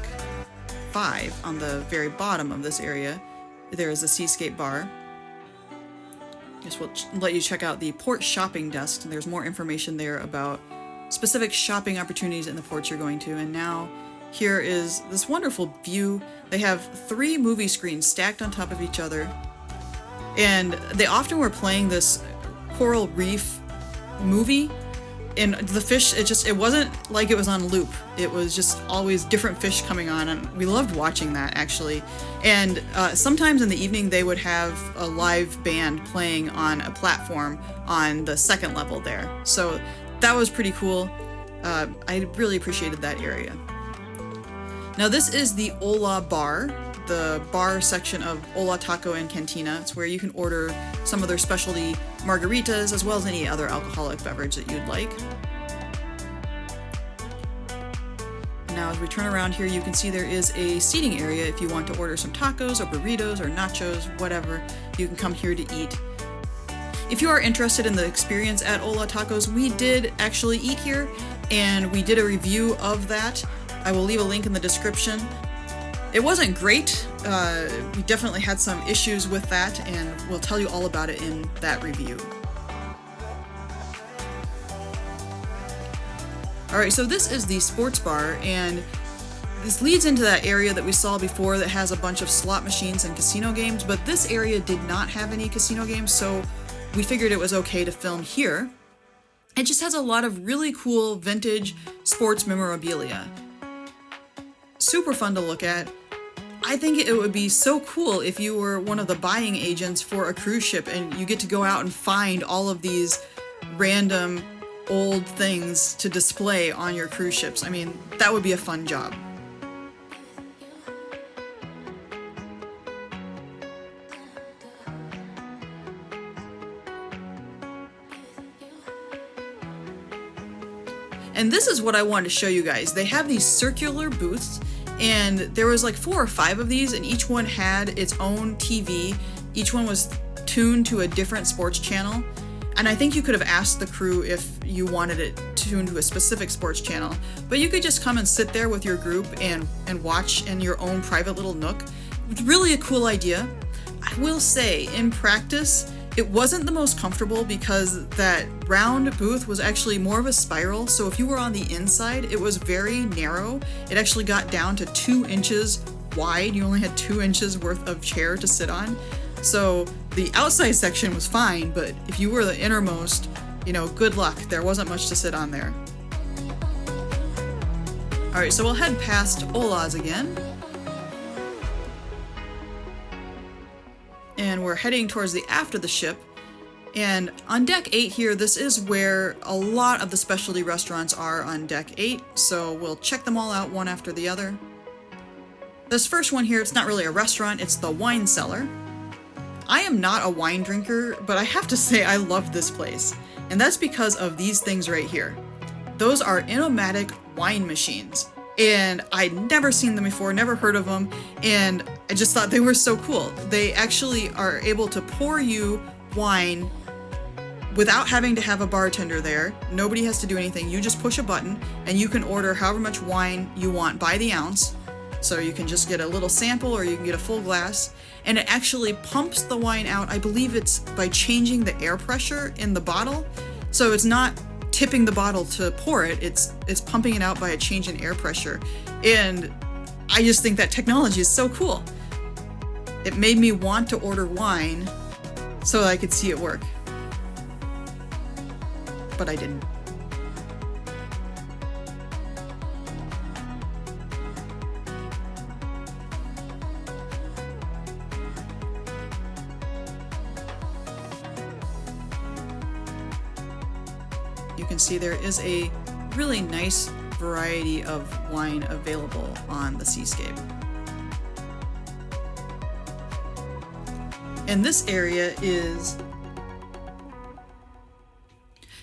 5. On the very bottom of this area, there is a Seascape Bar. Guess we'll let you check out the port shopping desk. There's more information there about specific shopping opportunities in the ports you're going to. And now here is this wonderful view. They have 3 movie screens stacked on top of each other. And they often were playing this coral reef movie. And the fish, it wasn't like it was on loop. It was just always different fish coming on, and we loved watching that, actually. And sometimes in the evening they would have a live band playing on a platform on the 2nd level there. So that was pretty cool. I really appreciated that area. Now this is the Aurea Bar, the bar section of Aurea Taco and Cantina. It's where you can order some of their specialty margaritas as well as any other alcoholic beverage that you'd like. Now as we turn around here, you can see there is a seating area if you want to order some tacos or burritos or nachos, whatever. You can come here to eat. If you are interested in the experience at Aurea Tacos, we did actually eat here and we did a review of that. I will leave a link in the description. It wasn't great. We definitely had some issues with that, and we'll tell you all about it in that review. Alright, so this is the sports bar, and this leads into that area that we saw before that has a bunch of slot machines and casino games, but this area did not have any casino games, so we figured it was okay to film here. It just has a lot of really cool vintage sports memorabilia. Super fun to look at. I think it would be so cool if you were one of the buying agents for a cruise ship and you get to go out and find all of these random old things to display on your cruise ships. I mean, that would be a fun job. And this is what I wanted to show you guys. They have these circular booths, and there was like 4 or 5 of these, and each one had its own TV. Each one was tuned to a different sports channel. And I think you could have asked the crew if you wanted it tuned to a specific sports channel, but you could just come and sit there with your group and watch in your own private little nook. Really a cool idea. I will say, in practice, it wasn't the most comfortable because that round booth was actually more of a spiral, so if you were on the inside, it was very narrow. It actually got down to 2 inches wide. You only had 2 inches worth of chair to sit on. So the outside section was fine, but if you were the innermost, you know, good luck. There wasn't much to sit on there. Alright, so we'll head past Ola's again. And we're heading towards the aft of the ship. And on deck 8 here, this is where a lot of the specialty restaurants are on deck 8, so we'll check them all out one after the other. This first one here, it's not really a restaurant, it's the Wine Cellar. I am not a wine drinker, but I have to say I love this place. And that's because of these things right here. Those are Inomatic wine machines. And I'd never seen them before, never heard of them, and I just thought they were so cool. They actually are able to pour you wine without having to have a bartender there. Nobody has to do anything. You just push a button and you can order however much wine you want by the ounce. So you can just get a little sample or you can get a full glass. And it actually pumps the wine out. I believe it's by changing the air pressure in the bottle. So it's not tipping the bottle to pour it, it's pumping it out by a change in air pressure. And I just think that technology is so cool. It made me want to order wine so I could see it work. But I didn't. You can see there is a really nice variety of wine available on the Seascape. And this area is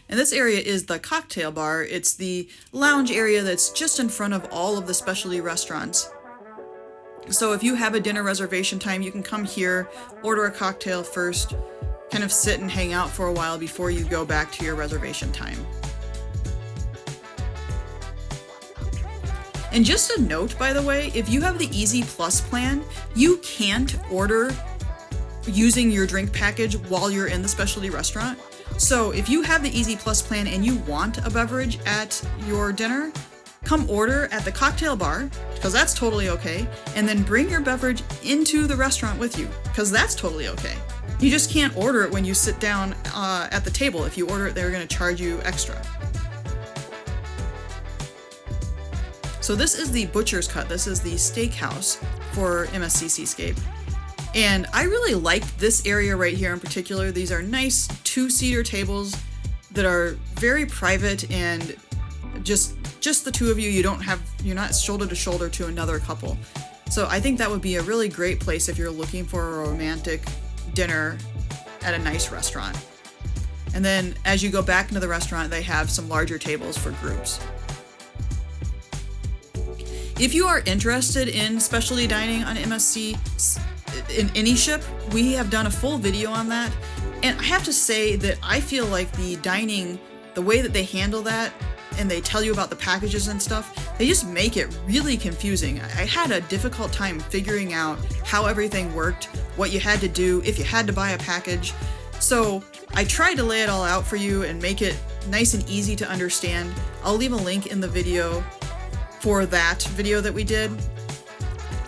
the cocktail bar. It's the lounge area that's just in front of all of the specialty restaurants. So if you have a dinner reservation time, you can come here, order a cocktail first, kind of sit and hang out for a while before you go back to your reservation time. And just a note, by the way, if you have the Easy Plus plan, you can't order using your drink package while you're in the specialty restaurant. So if you have the Easy Plus plan and you want a beverage at your dinner, come order at the cocktail bar, because that's totally okay, and then bring your beverage into the restaurant with you, because that's totally okay. You just can't order it when you sit down at the table. If you order it, they're going to charge you extra. So this is the Butcher's Cut. This is the steakhouse for MSC Seascape. And I really like this area right here in particular. These are nice 2-seater tables that are very private and just the two of you. You're not shoulder to shoulder to another couple. So I think that would be a really great place if you're looking for a romantic dinner at a nice restaurant. And then as you go back into the restaurant, they have some larger tables for groups. If you are interested in specialty dining on MSC in any ship, we have done a full video on that. And I have to say that I feel like the dining, the way that they handle that, and they tell you about the packages and stuff, they just make it really confusing. I had a difficult time figuring out how everything worked, what you had to do, if you had to buy a package. So I tried to lay it all out for you and make it nice and easy to understand. I'll leave a link in the video for that video that we did.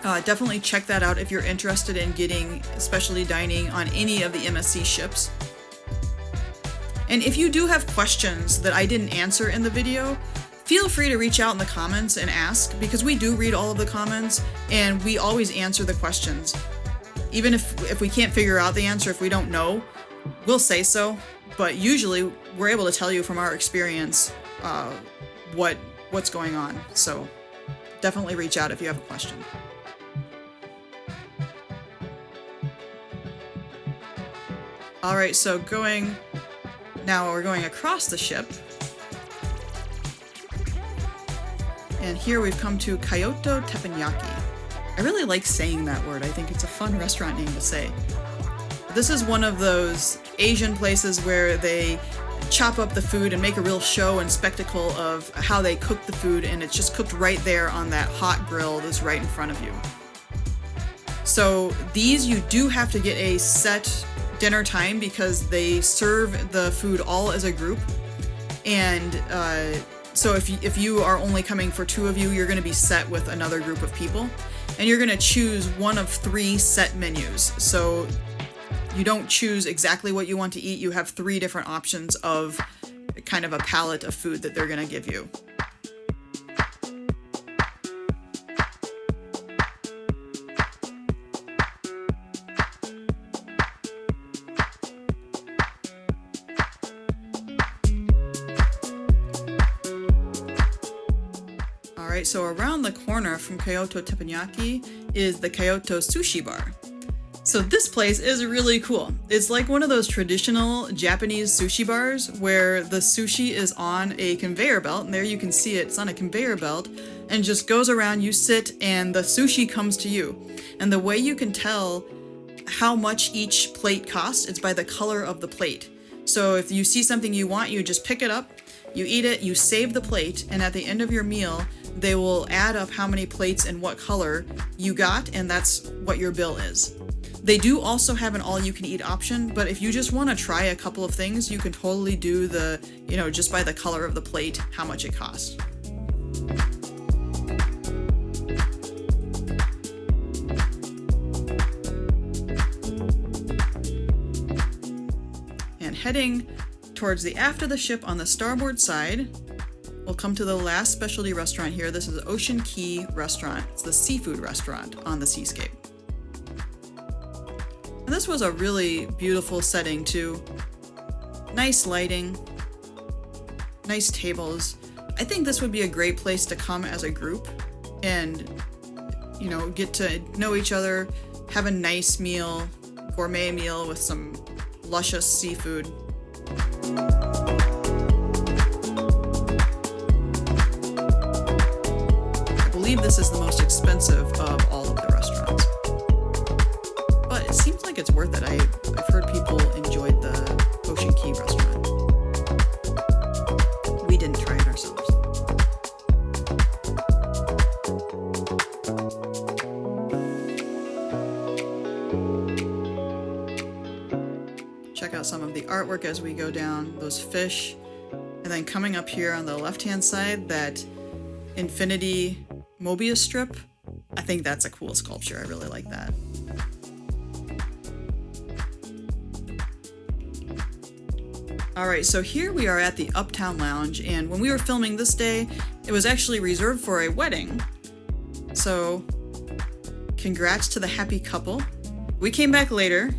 Definitely check that out if you're interested in getting specialty dining on any of the MSC ships. And if you do have questions that I didn't answer in the video, feel free to reach out in the comments and ask, because we do read all of the comments and we always answer the questions. Even if we can't figure out the answer, if we don't know, we'll say so. But usually we're able to tell you from our experience what's going on. So definitely reach out if you have a question. All right, so now we're going across the ship. And here we've come to Kaito Teppanyaki. I really like saying that word. I think it's a fun restaurant name to say. This is one of those Asian places where they chop up the food and make a real show and spectacle of how they cook the food, and it's just cooked right there on that hot grill that's right in front of you. So these, you do have to get a set dinner time because they serve the food all as a group. And so if you are only coming for 2 of you, you're going to be set with another group of people. And you're going to choose one of 3 set menus. So you don't choose exactly what you want to eat. You have 3 different options of kind of a palette of food that they're going to give you. Alright, so around the corner from Kaito Teppanyaki is the Kaito Sushi Bar. So this place is really cool. It's like one of those traditional Japanese sushi bars where the sushi is on a conveyor belt, and there you can see it. It's on a conveyor belt and just goes around, you sit, and the sushi comes to you. And the way you can tell how much each plate costs is by the color of the plate. So if you see something you want, you just pick it up, you eat it, you save the plate, and at the end of your meal, they will add up how many plates and what color you got, and that's what your bill is. They do also have an all-you-can-eat option, but if you just want to try a couple of things, you can totally do the, just by the color of the plate, how much it costs. And heading towards the aft of the ship on the starboard side, we'll come to the last specialty restaurant here. This is Ocean Key Restaurant. It's the seafood restaurant on the Seascape. And this was a really beautiful setting too. Nice lighting, nice tables. I think this would be a great place to come as a group and, get to know each other, have a nice meal, gourmet meal with some luscious seafood. I believe this is the most expensive of all of the restaurants. But it seems like it's worth it. I've heard people enjoyed the Ocean Key restaurant. We didn't try it ourselves. Check out some of the artwork as we go down, those fish. And then coming up here on the left-hand side, that infinity Mobius strip. I think that's a cool sculpture. I really like that. Alright, so here we are at the Uptown Lounge, and when we were filming this day, it was actually reserved for a wedding. So, congrats to the happy couple. We came back later.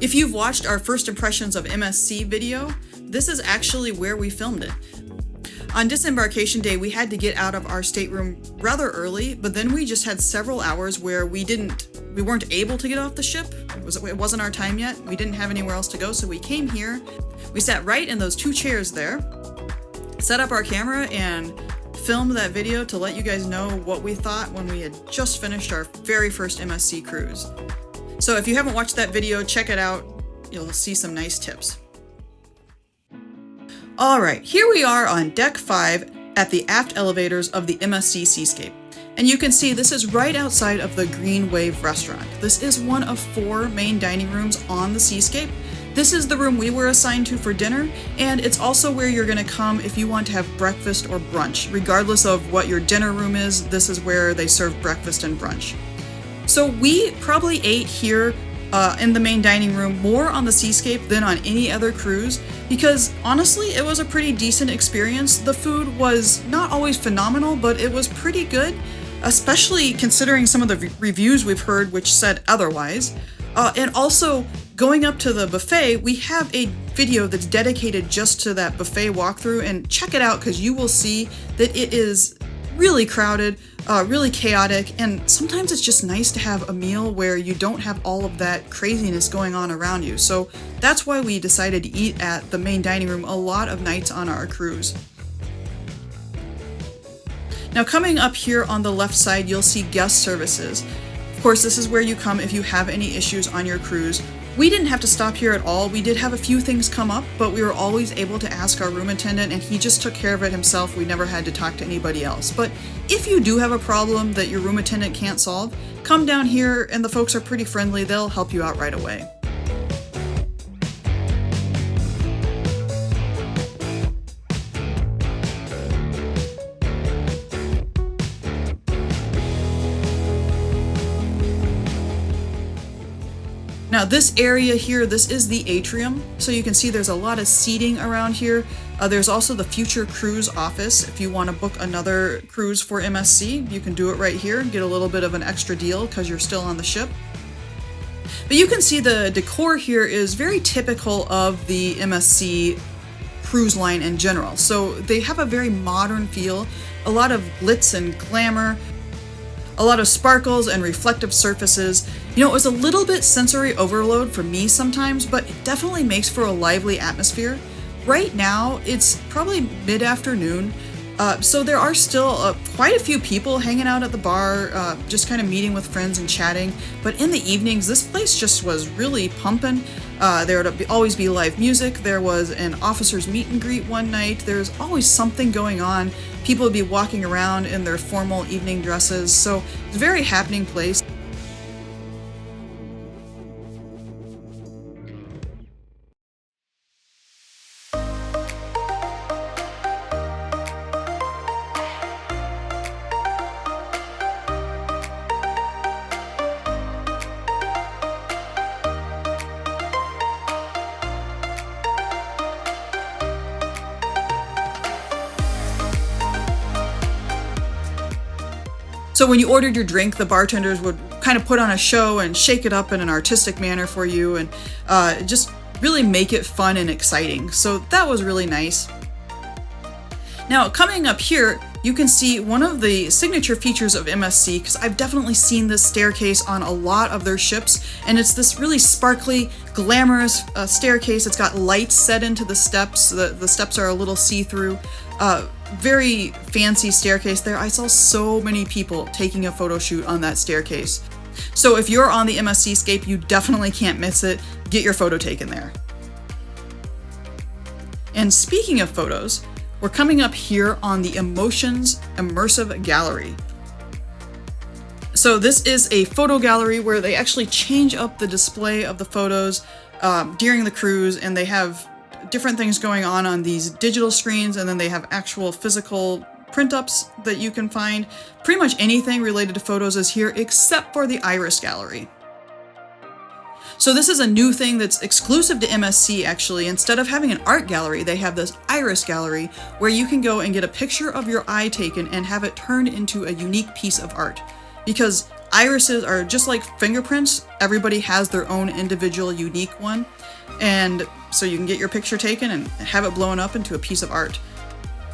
If you've watched our first impressions of MSC video, this is actually where we filmed it. On disembarkation day, we had to get out of our stateroom rather early, but then we just had several hours where we weren't able to get off the ship. It wasn't our time yet. We didn't have anywhere else to go, so we came here. We sat right in those 2 chairs there, set up our camera, and filmed that video to let you guys know what we thought when we had just finished our very first MSC cruise. So if you haven't watched that video, check it out. You'll see some nice tips. Alright, here we are on deck 5 at the aft elevators of the MSC Seascape. And you can see this is right outside of the Green Wave restaurant. This is one of 4 main dining rooms on the Seascape. This is the room we were assigned to for dinner, and it's also where you're going to come if you want to have breakfast or brunch. Regardless of what your dinner room is, this is where they serve breakfast and brunch. So we probably ate here in the main dining room more on the Seascape than on any other cruise, because honestly it was a pretty decent experience. The food was not always phenomenal, but it was pretty good, especially considering some of the reviews we've heard which said otherwise. And also, going up to the buffet, we have a video that's dedicated just to that buffet walkthrough, and check it out because you will see that it is really crowded, really chaotic, and sometimes it's just nice to have a meal where you don't have all of that craziness going on around you. So that's why we decided to eat at the main dining room a lot of nights on our cruise. Now, coming up here on the left side, you'll see guest services. Of course, this is where you come if you have any issues on your cruise. We didn't have to stop here at all. We did have a few things come up, but we were always able to ask our room attendant, and he just took care of it himself. We never had to talk to anybody else. But if you do have a problem that your room attendant can't solve, come down here and the folks are pretty friendly. They'll help you out right away. Now this area here, this is the atrium, so you can see there's a lot of seating around here. There's also the future cruise office. If you want to book another cruise for MSC, you can do it right here and get a little bit of an extra deal because you're still on the ship. But you can see the decor here is very typical of the MSC cruise line in general. So they have a very modern feel, a lot of glitz and glamour, a lot of sparkles and reflective surfaces. You know, it was a little bit sensory overload for me sometimes, but it definitely makes for a lively atmosphere. Right now, it's probably mid-afternoon, so there are still quite a few people hanging out at the bar, just kind of meeting with friends and chatting. But in the evenings, this place just was really pumping. There would always be live music. There was an officers meet and greet one night. There's always something going on. People would be walking around in their formal evening dresses. So it's a very happening place. So when you ordered your drink, the bartenders would kind of put on a show and shake it up in an artistic manner for you, and just really make it fun and exciting. So that was really nice. Now, coming up here, you can see one of the signature features of MSC, because I've definitely seen this staircase on a lot of their ships, and it's this really sparkly, glamorous staircase. It's got lights set into the steps. The steps are a little see-through. Very fancy staircase there. I saw so many people taking a photo shoot on that staircase. So if you're on the MSC Seascape, you definitely can't miss it. Get your photo taken there. And speaking of photos, we're coming up here on the Emotions Immersive Gallery. So this is a photo gallery where they actually change up the display of the photos during the cruise, and they have different things going on these digital screens, and then they have actual physical print-ups that you can find. Pretty much anything related to photos is here except for the Iris Gallery. So this is a new thing that's exclusive to MSC actually. Instead of having an art gallery, they have this Iris Gallery where you can go and get a picture of your eye taken and have it turned into a unique piece of art. Because irises are just like fingerprints, everybody has their own individual unique one. And so you can get your picture taken and have it blown up into a piece of art.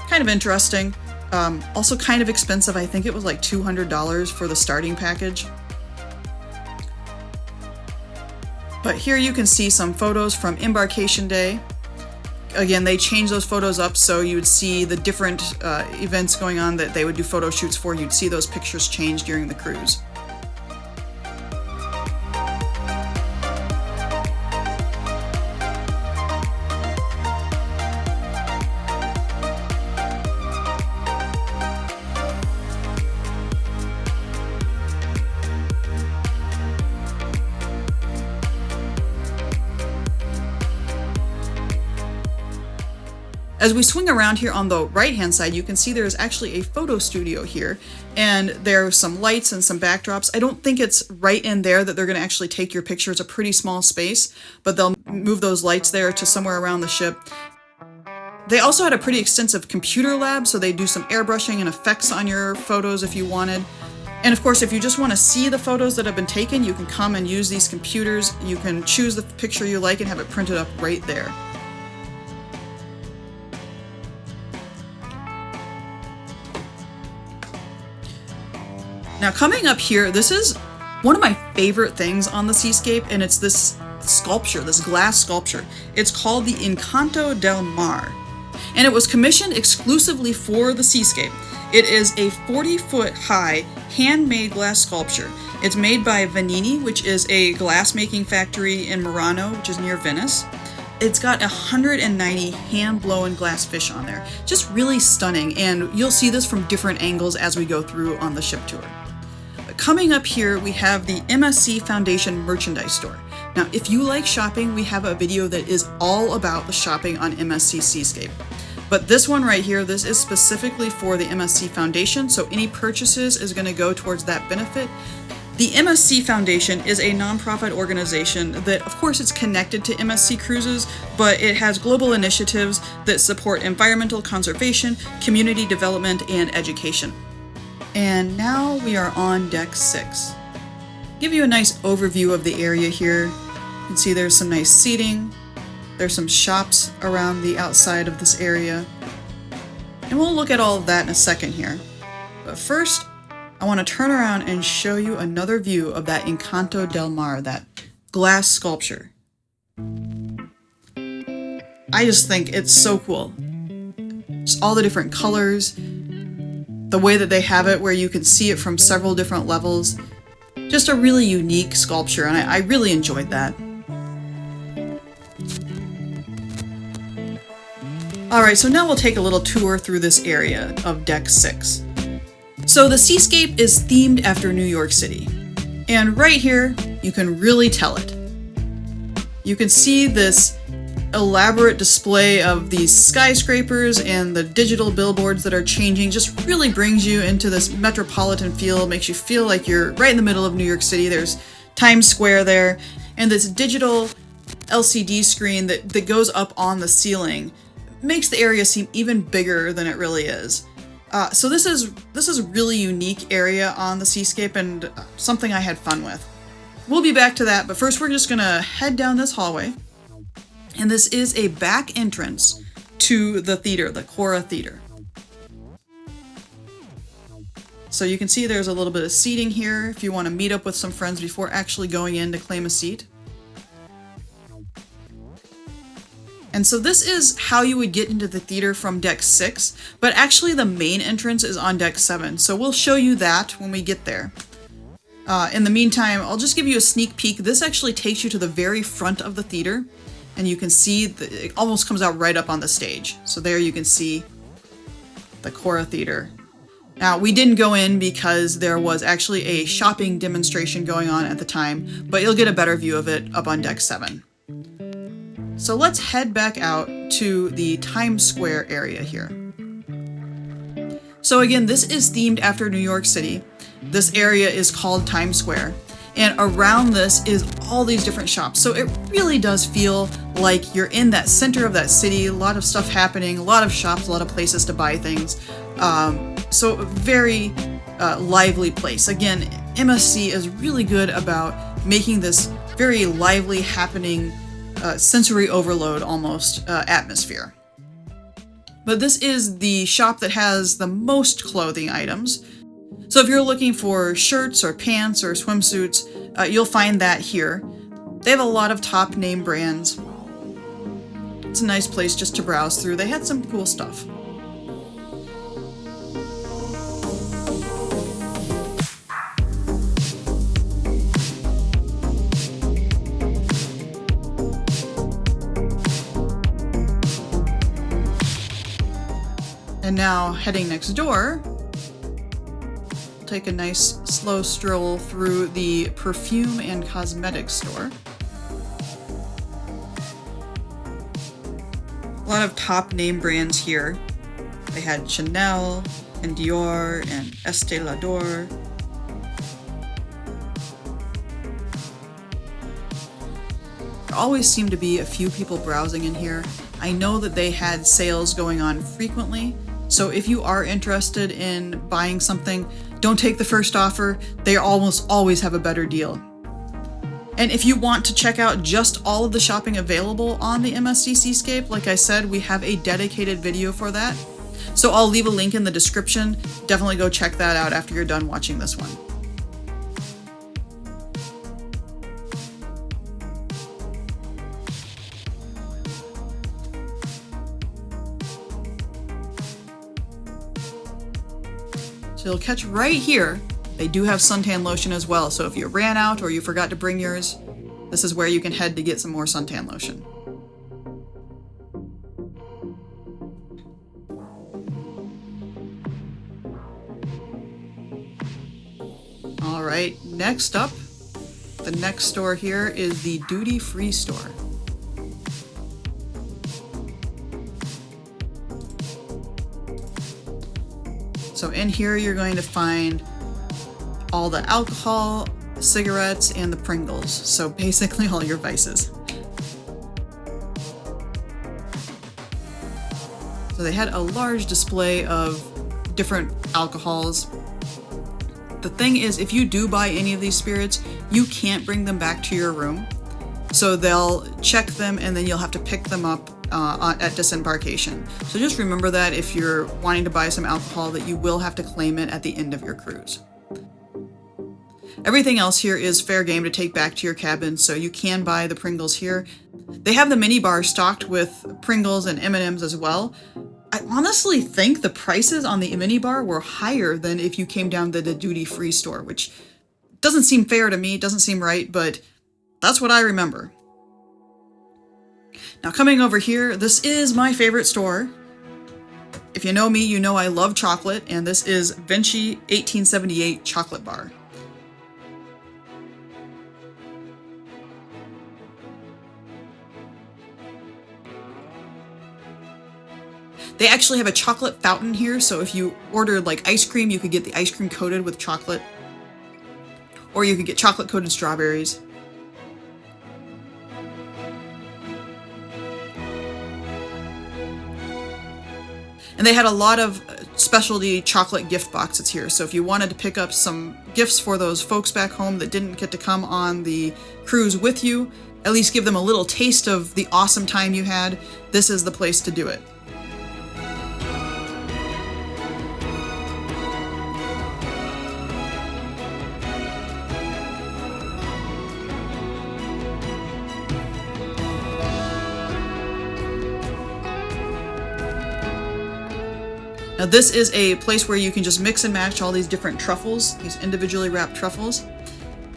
Kind of interesting. Also kind of expensive. I think it was like $200 for the starting package. But here you can see some photos from Embarkation Day. Again, they changed those photos up so you would see the different events going on that they would do photo shoots for. You'd see those pictures change during the cruise. As we swing around here on the right-hand side, you can see there's actually a photo studio here, and there are some lights and some backdrops. I don't think it's right in there that they're going to actually take your picture. It's a pretty small space, but they'll move those lights there to somewhere around the ship. They also had a pretty extensive computer lab, so they do some airbrushing and effects on your photos if you wanted. And of course, if you just want to see the photos that have been taken, you can come and use these computers. You can choose the picture you like and have it printed up right there. Now coming up here, this is one of my favorite things on the Seascape, and it's this sculpture, this glass sculpture. It's called the Incanto del Mare, and it was commissioned exclusively for the Seascape. It is a 40-foot high handmade glass sculpture. It's made by Venchi, which is a glass making factory in Murano, which is near Venice. It's got 190 hand-blown glass fish on there. Just really stunning, and you'll see this from different angles as we go through on the ship tour. Coming up here, we have the MSC Foundation merchandise store. Now, if you like shopping, we have a video that is all about the shopping on MSC Seascape. But this one right here, this is specifically for the MSC Foundation, so any purchases is going to go towards that benefit. The MSC Foundation is a nonprofit organization that, of course, it's connected to MSC Cruises, but it has global initiatives that support environmental conservation, community development, and education. And now we are on deck 6. Give you a nice overview of the area here. You can see there's some nice seating. There's some shops around the outside of this area. And we'll look at all of that in a second here. But first, I want to turn around and show you another view of that Incanto del Mare, that glass sculpture. I just think it's so cool. Just all the different colors, the way that they have it where you can see it from several different levels. Just a really unique sculpture, and I really enjoyed that. Alright, so now we'll take a little tour through this area of deck 6. So the Seascape is themed after New York City. And right here, you can really tell it. You can see this elaborate display of these skyscrapers and the digital billboards that are changing. Just really brings you into this metropolitan feel, makes you feel like you're right in the middle of New York City. There's Times Square there, and this digital LCD screen that goes up on the ceiling makes the area seem even bigger than it really is. So this is a really unique area on the Seascape, and something I had fun with. We'll be back to that, but first we're just gonna head down this hallway. And this is a back entrance to the theater, the Chora Theater. So you can see there's a little bit of seating here if you want to meet up with some friends before actually going in to claim a seat. And so this is how you would get into the theater from deck 6, but actually the main entrance is on deck 7, so we'll show you that when we get there. In the meantime, I'll just give you a sneak peek. This actually takes you to the very front of the theater, and you can see it almost comes out right up on the stage. So there you can see the Chora Theater. Now, we didn't go in because there was actually a shopping demonstration going on at the time, but you'll get a better view of it up on deck 7. So let's head back out to the Times Square area here. So again, this is themed after New York City. This area is called Times Square, and around this is all these different shops. So it really does feel like you're in that center of that city, a lot of stuff happening, a lot of shops, a lot of places to buy things. So a very lively place. Again, MSC is really good about making this very lively, happening, sensory overload almost atmosphere. But this is the shop that has the most clothing items. So if you're looking for shirts or pants or swimsuits, you'll find that here. They have a lot of top name brands. It's a nice place just to browse through. They had some cool stuff. And now heading next door, take a nice slow stroll through the perfume and cosmetics store. A lot of top name brands here. They had Chanel and Dior and Estee Lauder. There always seem to be a few people browsing in here. I know that they had sales going on frequently, so if you are interested in buying something, don't take the first offer. They almost always have a better deal. And if you want to check out just all of the shopping available on the MSC Seascape, like I said, we have a dedicated video for that. So I'll leave a link in the description. Definitely go check that out after you're done watching this one. So you'll catch right here, they do have suntan lotion as well. So if you ran out or you forgot to bring yours, this is where you can head to get some more suntan lotion. All right, next up, the next store here is the duty-free store. So in here, you're going to find all the alcohol, cigarettes, and the Pringles. So basically all your vices. So they had a large display of different alcohols. The thing is, if you do buy any of these spirits, you can't bring them back to your room. So they'll check them and then you'll have to pick them up at disembarkation. So just remember that if you're wanting to buy some alcohol, that you will have to claim it at the end of your cruise. Everything else here is fair game to take back to your cabin, so you can buy the Pringles here. They have the mini bar stocked with Pringles and M&Ms as well. I honestly think the prices on the mini bar were higher than if you came down to the duty-free store, which doesn't seem fair to me, doesn't seem right, but that's what I remember. Now coming over here, this is my favorite store. If you know me, you know I love chocolate, and this is Venchi 1878 Chocolate Bar. They actually have a chocolate fountain here, so if you ordered like ice cream, you could get the ice cream coated with chocolate. Or you could get chocolate coated strawberries. And they had a lot of specialty chocolate gift boxes here, so if you wanted to pick up some gifts for those folks back home that didn't get to come on the cruise with you, at least give them a little taste of the awesome time you had, this is the place to do it. Now this is a place where you can just mix and match all these different truffles, these individually wrapped truffles.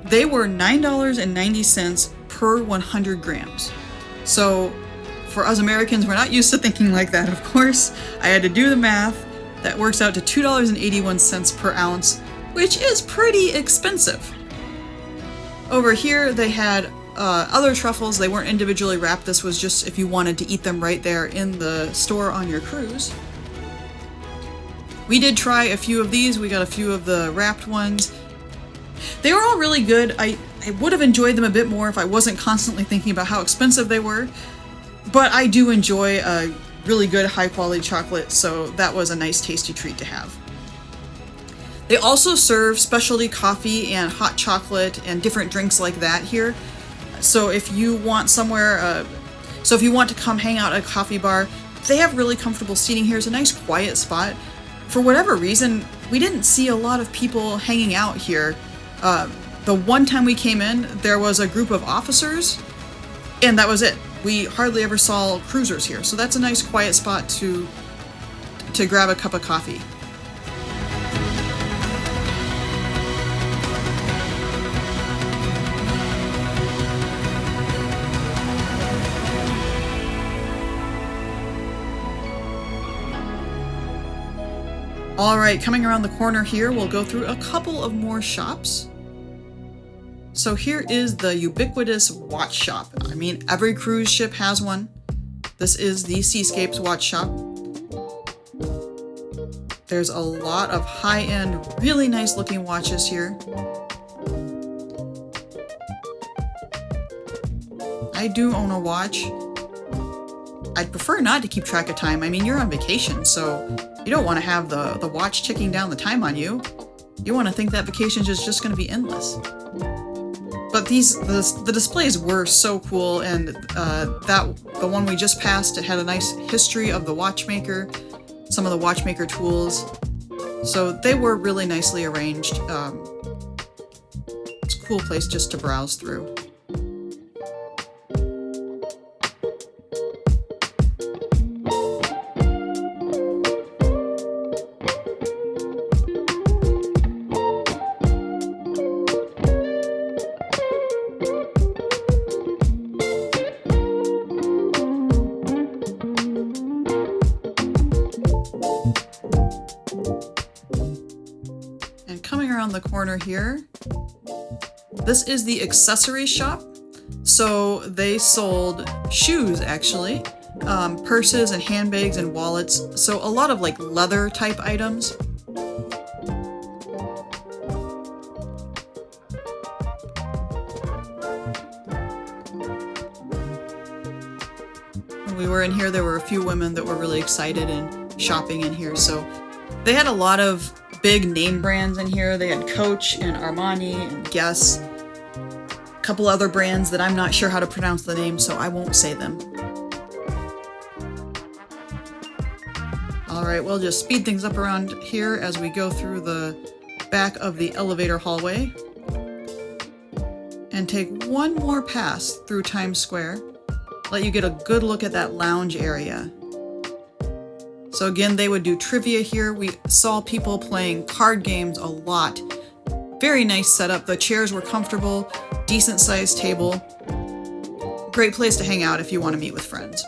They were $9.90 per 100 grams. So for us Americans, we're not used to thinking like that, of course. I had to do the math. That works out to $2.81 per ounce, which is pretty expensive. Over here they had other truffles. They weren't individually wrapped. This was just if you wanted to eat them right there in the store on your cruise. We did try a few of these. We got a few of the wrapped ones. They were all really good. I would have enjoyed them a bit more if I wasn't constantly thinking about how expensive they were. But I do enjoy a really good high quality chocolate, so that was a nice tasty treat to have. They also serve specialty coffee and hot chocolate and different drinks like that here. So if you want somewhere, if you want to come hang out at a coffee bar, they have really comfortable seating here. It's a nice quiet spot. For whatever reason, we didn't see a lot of people hanging out here. The one time we came in, there was a group of officers, and that was it. We hardly ever saw cruisers here, so that's a nice quiet spot to grab a cup of coffee. All right, coming around the corner here, we'll go through a couple of more shops. So here is the ubiquitous watch shop. I mean, every cruise ship has one. This is the Seascape's watch shop. There's a lot of high-end, really nice looking watches here. I do own a watch. I'd prefer not to keep track of time. I mean, you're on vacation, so you don't want to have the watch ticking down the time on you. You want to think that vacation is just going to be endless. But the displays were so cool, and the one we just passed, it had a nice history of the watchmaker, some of the watchmaker tools. So they were really nicely arranged. It's a cool place just to browse through. The corner here, this is the accessories shop. So they sold shoes, actually, purses and handbags and wallets, so a lot of like leather type items. When we were in here, there were a few women that were really excited and shopping in here, so they had a lot of big name brands in here. They had Coach and Armani and Guess. A couple other brands that I'm not sure how to pronounce the name, so I won't say them. Alright, we'll just speed things up around here as we go through the back of the elevator hallway. And take one more pass through Times Square. Let you get a good look at that lounge area. So again, they would do trivia here. We saw people playing card games a lot. Very nice setup. The chairs were comfortable, decent sized table. Great place to hang out if you want to meet with friends.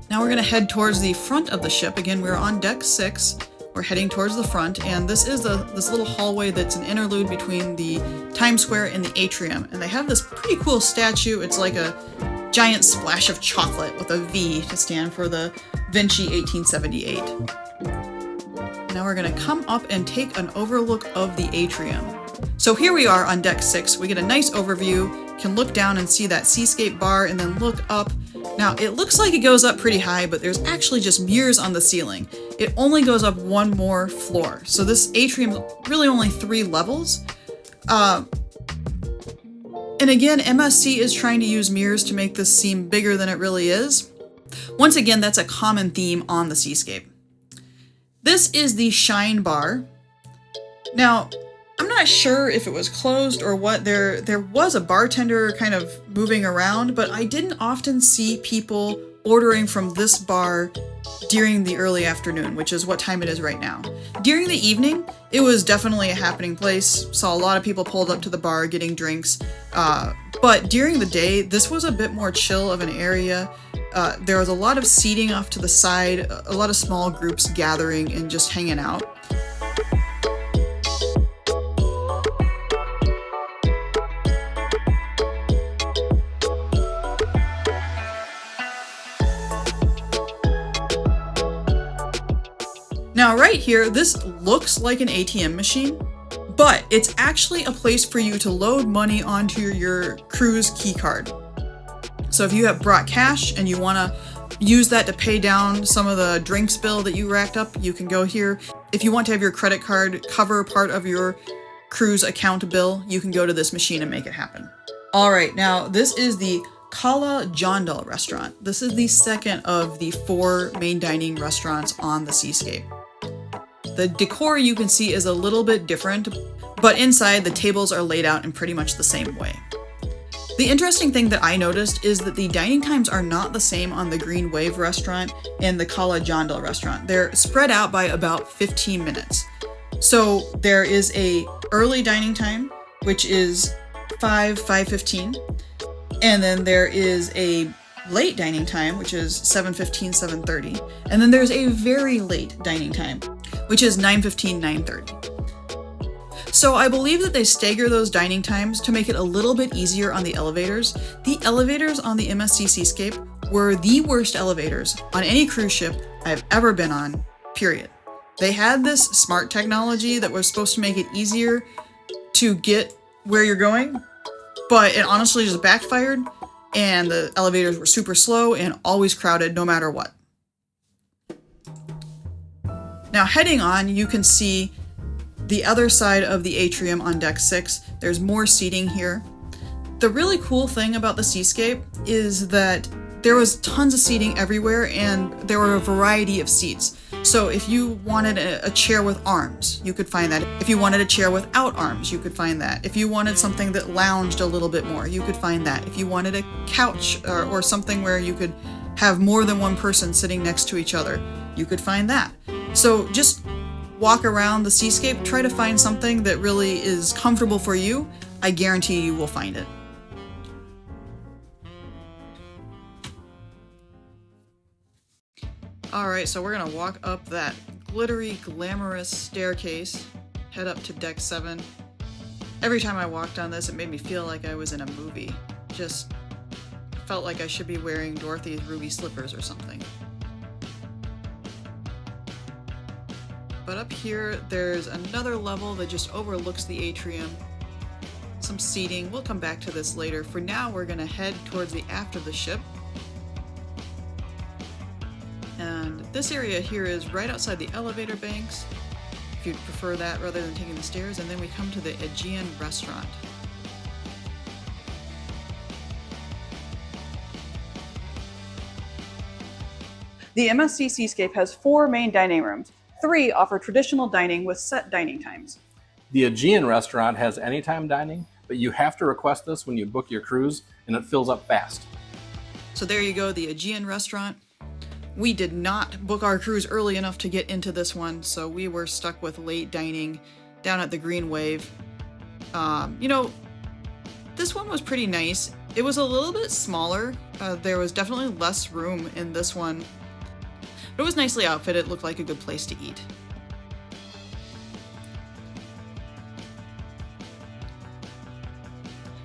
Now we're going to head towards the front of the ship. Again, we're on deck 6. We're heading towards the front, and this is this little hallway that's an interlude between the Times Square and the atrium. And they have this pretty cool statue. It's like a giant splash of chocolate with a V to stand for the Venchi 1878. Now we're going to come up and take an overlook of the atrium. So here we are on deck 6. We get a nice overview, can look down and see that Seascape Bar, and then look up. Now it looks like it goes up pretty high, but there's actually just mirrors on the ceiling. It only goes up one more floor. So this atrium is really only 3 levels. And again, MSC is trying to use mirrors to make this seem bigger than it really is. Once again, that's a common theme on the Seascape. This is the Shine Bar. Now, I'm not sure if it was closed or what. There was a bartender kind of moving around, but I didn't often see people ordering from this bar during the early afternoon, which is what time it is right now. During the evening, it was definitely a happening place. Saw a lot of people pulled up to the bar getting drinks. But during the day, this was a bit more chill of an area. There was a lot of seating off to the side, a lot of small groups gathering and just hanging out. Now right here, this looks like an ATM machine, but it's actually a place for you to load money onto your cruise key card. So if you have brought cash and you want to use that to pay down some of the drinks bill that you racked up, you can go here. If you want to have your credit card cover part of your cruise account bill, you can go to this machine and make it happen. All right, now this is the Kala Jondal restaurant. This is the second of the 4 main dining restaurants on the Seascape. The decor you can see is a little bit different, but inside the tables are laid out in pretty much the same way. The interesting thing that I noticed is that the dining times are not the same on the Green Wave restaurant and the Kala Jondal restaurant. They're spread out by about 15 minutes. So there is a early dining time, which is 5:15, and then there is a late dining time, which is 7:15, 7:30, and then there's a very late dining time, which is 9:15, 9:30. So I believe that they stagger those dining times to make it a little bit easier on the elevators. The elevators on the MSC Seascape were the worst elevators on any cruise ship I've ever been on, period. They had this smart technology that was supposed to make it easier to get where you're going, but it honestly just backfired, and the elevators were super slow and always crowded no matter what. Now heading on, you can see the other side of the atrium on deck 6. There's more seating here. The really cool thing about the Seascape is that there was tons of seating everywhere, and there were a variety of seats. So if you wanted a chair with arms, you could find that. If you wanted a chair without arms, you could find that. If you wanted something that lounged a little bit more, you could find that. If you wanted a couch or something where you could have more than one person sitting next to each other, you could find that. So just walk around the Seascape, try to find something that really is comfortable for you. I guarantee you will find it. Alright, so we're gonna walk up that glittery, glamorous staircase, head up to deck 7. Every time I walked on this, it made me feel like I was in a movie. Just felt like I should be wearing Dorothy's ruby slippers or something. But up here, there's another level that just overlooks the atrium. Some seating. We'll come back to this later. For now, we're gonna head towards the aft of the ship. And this area here is right outside the elevator banks, if you'd prefer that rather than taking the stairs. And then we come to the Aegean Restaurant. The MSC Seascape has 4 main dining rooms. 3 offer traditional dining with set dining times. The Aegean Restaurant has anytime dining, but you have to request this when you book your cruise, and it fills up fast. So there you go, the Aegean Restaurant. We did not book our cruise early enough to get into this one, so we were stuck with late dining down at the Green Wave. This one was pretty nice. It was a little bit smaller. There was definitely less room in this one. But it was nicely outfitted. It looked like a good place to eat.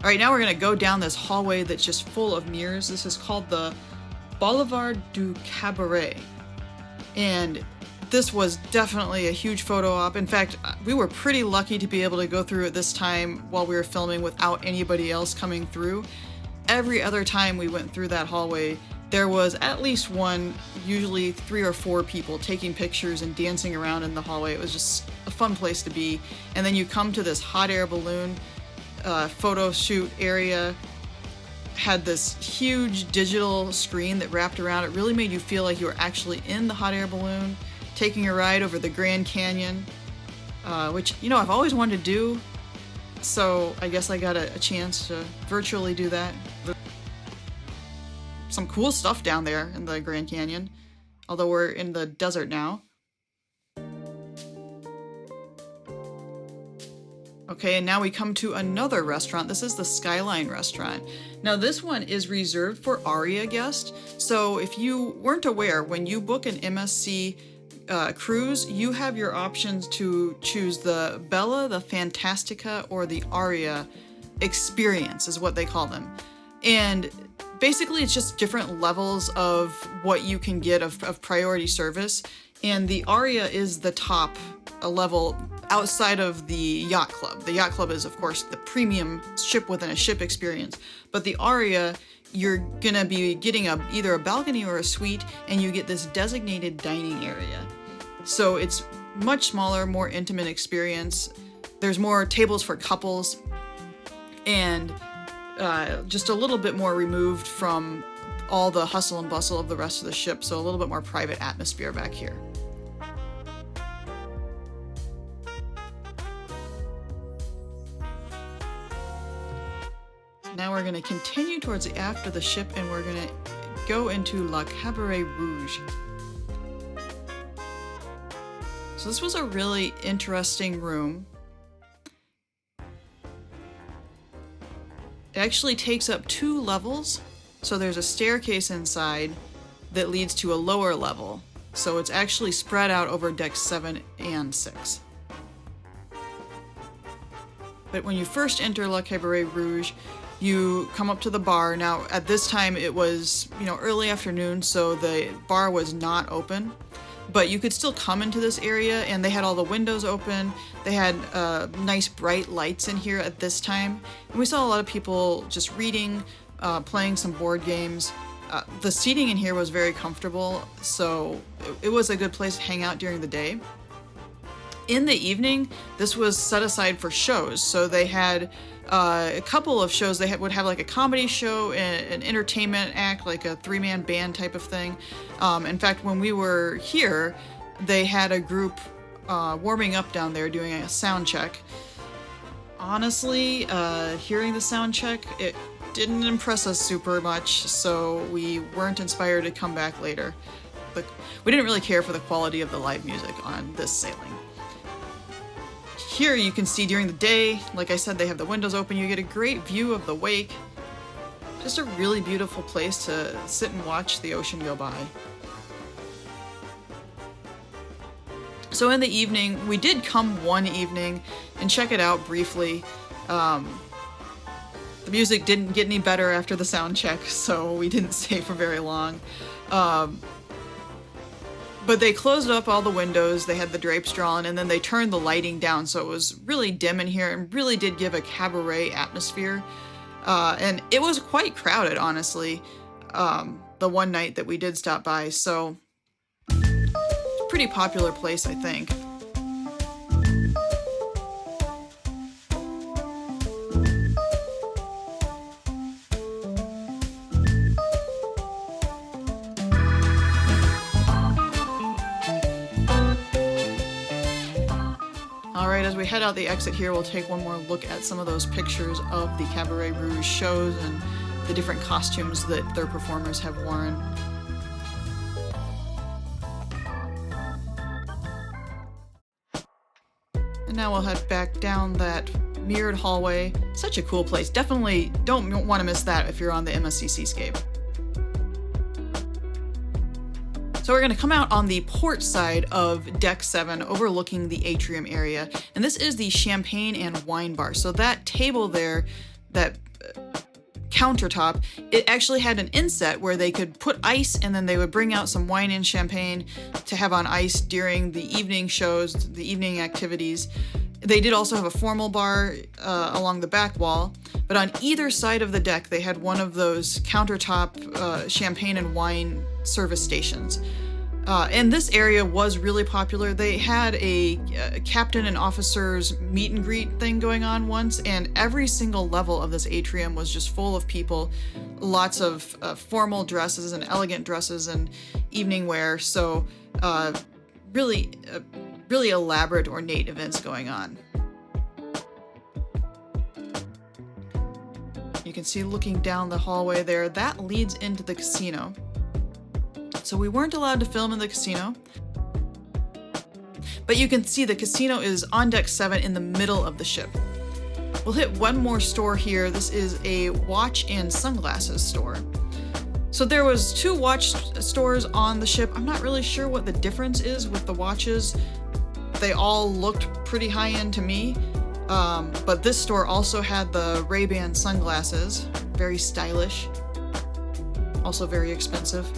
All right, now we're gonna go down this hallway that's just full of mirrors. This is called the Boulevard du Cabaret. And this was definitely a huge photo op. In fact, we were pretty lucky to be able to go through it this time while we were filming without anybody else coming through. Every other time we went through that hallway, there was at least one, usually 3 or 4 people taking pictures and dancing around in the hallway. It was just a fun place to be. And then you come to this hot air balloon photo shoot area. Had this huge digital screen that wrapped around. It really made you feel like you were actually in the hot air balloon, taking a ride over the Grand Canyon, which, I've always wanted to do. So I guess I got a chance to virtually do that. Some cool stuff down there in the Grand Canyon, although we're in the desert now. Okay, and now we come to another restaurant. This is the Skyline Restaurant. Now this one is reserved for Aurea guests. So if you weren't aware, when you book an MSC cruise, you have your options to choose the Bella, the Fantastica, or the Aurea experience is what they call them. And basically it's just different levels of what you can get of priority service. And the Aurea is the top level outside of the Yacht Club. The Yacht Club is, of course, the premium ship within a ship experience. But the Aurea, you're gonna be getting either a balcony or a suite, and you get this designated dining area. So it's much smaller, more intimate experience. There's more tables for couples, and just a little bit more removed from all the hustle and bustle of the rest of the ship. So a little bit more private atmosphere back here. Now we're going to continue towards the aft of the ship, and we're going to go into La Cabaret Rouge. So this was a really interesting room. It actually takes up 2 levels. So there's a staircase inside that leads to a lower level. So it's actually spread out over decks 7 and 6. But when you first enter Le Cabaret Rouge, you come up to the bar. Now, at this time, it was, early afternoon, so the bar was not open. But you could still come into this area, and they had all the windows open. They had nice bright lights in here at this time. And we saw a lot of people just reading, playing some board games. The seating in here was very comfortable, so it was a good place to hang out during the day. In the evening, this was set aside for shows. So they had a couple of shows. They would have like a comedy show, an entertainment act, like a three-man band type of thing. In fact, when we were here, they had a group warming up down there doing a sound check. Honestly, hearing the sound check, it didn't impress us super much, so we weren't inspired to come back later. But we didn't really care for the quality of the live music on this sailing. Here you can see during the day, like I said, they have the windows open. You get a great view of the wake. Just a really beautiful place to sit and watch the ocean go by. So in the evening, we did come one evening and check it out briefly. The music didn't get any better after the sound check, so we didn't stay for very long. But they closed up all the windows, they had the drapes drawn, and then they turned the lighting down, so it was really dim in here and really did give a cabaret atmosphere. And it was quite crowded, honestly, the one night that we did stop by, so pretty popular place, I think. Alright, as we head out the exit here, we'll take one more look at some of those pictures of the Cabaret Rouge shows and the different costumes that their performers have worn. And now we'll head back down that mirrored hallway. Such a cool place. Definitely don't want to miss that if you're on the MSC Seascape. So we're going to come out on the port side of Deck 7 overlooking the atrium area. And this is the champagne and wine bar. So that table there, that countertop, it actually had an inset where they could put ice and then they would bring out some wine and champagne to have on ice during the evening shows, the evening activities. They did also have a formal bar along the back wall, but on either side of the deck they had one of those countertop champagne and wine service stations. And this area was really popular. They had a captain and officers meet and greet thing going on once, and every single level of this atrium was just full of people. Lots of formal dresses and elegant dresses and evening wear. So really elaborate, ornate events going on. You can see looking down the hallway there, that leads into the casino. So we weren't allowed to film in the casino, but you can see the casino is on Deck 7 in the middle of the ship. We'll hit one more store here. This is a watch and sunglasses store. So there was two watch stores on the ship. I'm not really sure what the difference is with the watches. They all looked pretty high-end to me, but this store also had the Ray-Ban sunglasses, very stylish, also very expensive.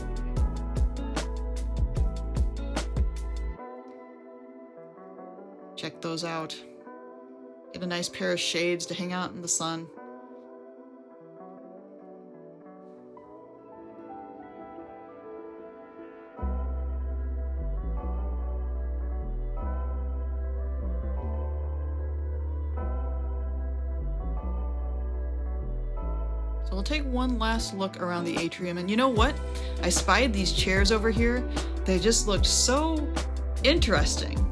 Check those out. Get a nice pair of shades to hang out in the sun. So we'll take one last look around the atrium, and you know what? I spied these chairs over here. They just looked so interesting.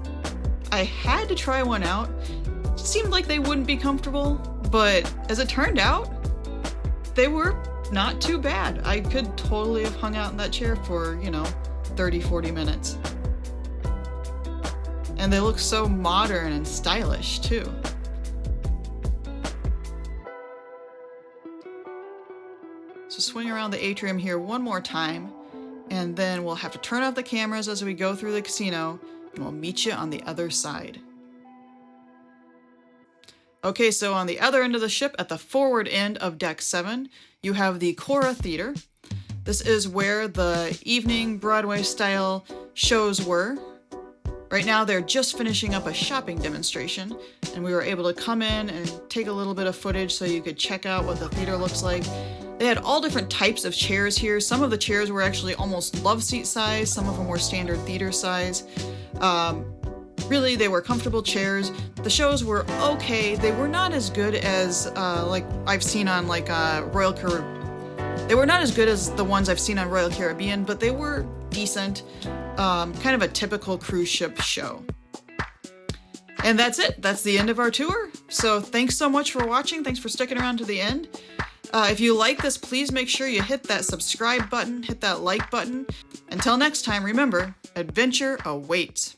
I had to try one out. It seemed like they wouldn't be comfortable, but as it turned out, they were not too bad. I could totally have hung out in that chair for, 30, 40 minutes. And they look so modern and stylish, too. So swing around the atrium here one more time, and then we'll have to turn off the cameras as we go through the casino, and we'll meet you on the other side. Okay, so on the other end of the ship, at the forward end of Deck 7, you have the Chora Theater. This is where the evening Broadway-style shows were. Right now, they're just finishing up a shopping demonstration, and we were able to come in and take a little bit of footage so you could check out what the theater looks like. They had all different types of chairs here. Some of the chairs were actually almost love seat size, some of them were standard theater size. Really, they were comfortable chairs. The shows were okay. They were not as good as like I've seen on like Royal Caribbean. They were not as good as the ones I've seen on Royal Caribbean, but they were decent. Kind of a typical cruise ship show. And that's it. That's the end of our tour. So thanks so much for watching. Thanks for sticking around to the end. If you like this, please make sure you hit that subscribe button, hit that like button. Until next time, remember, adventure awaits.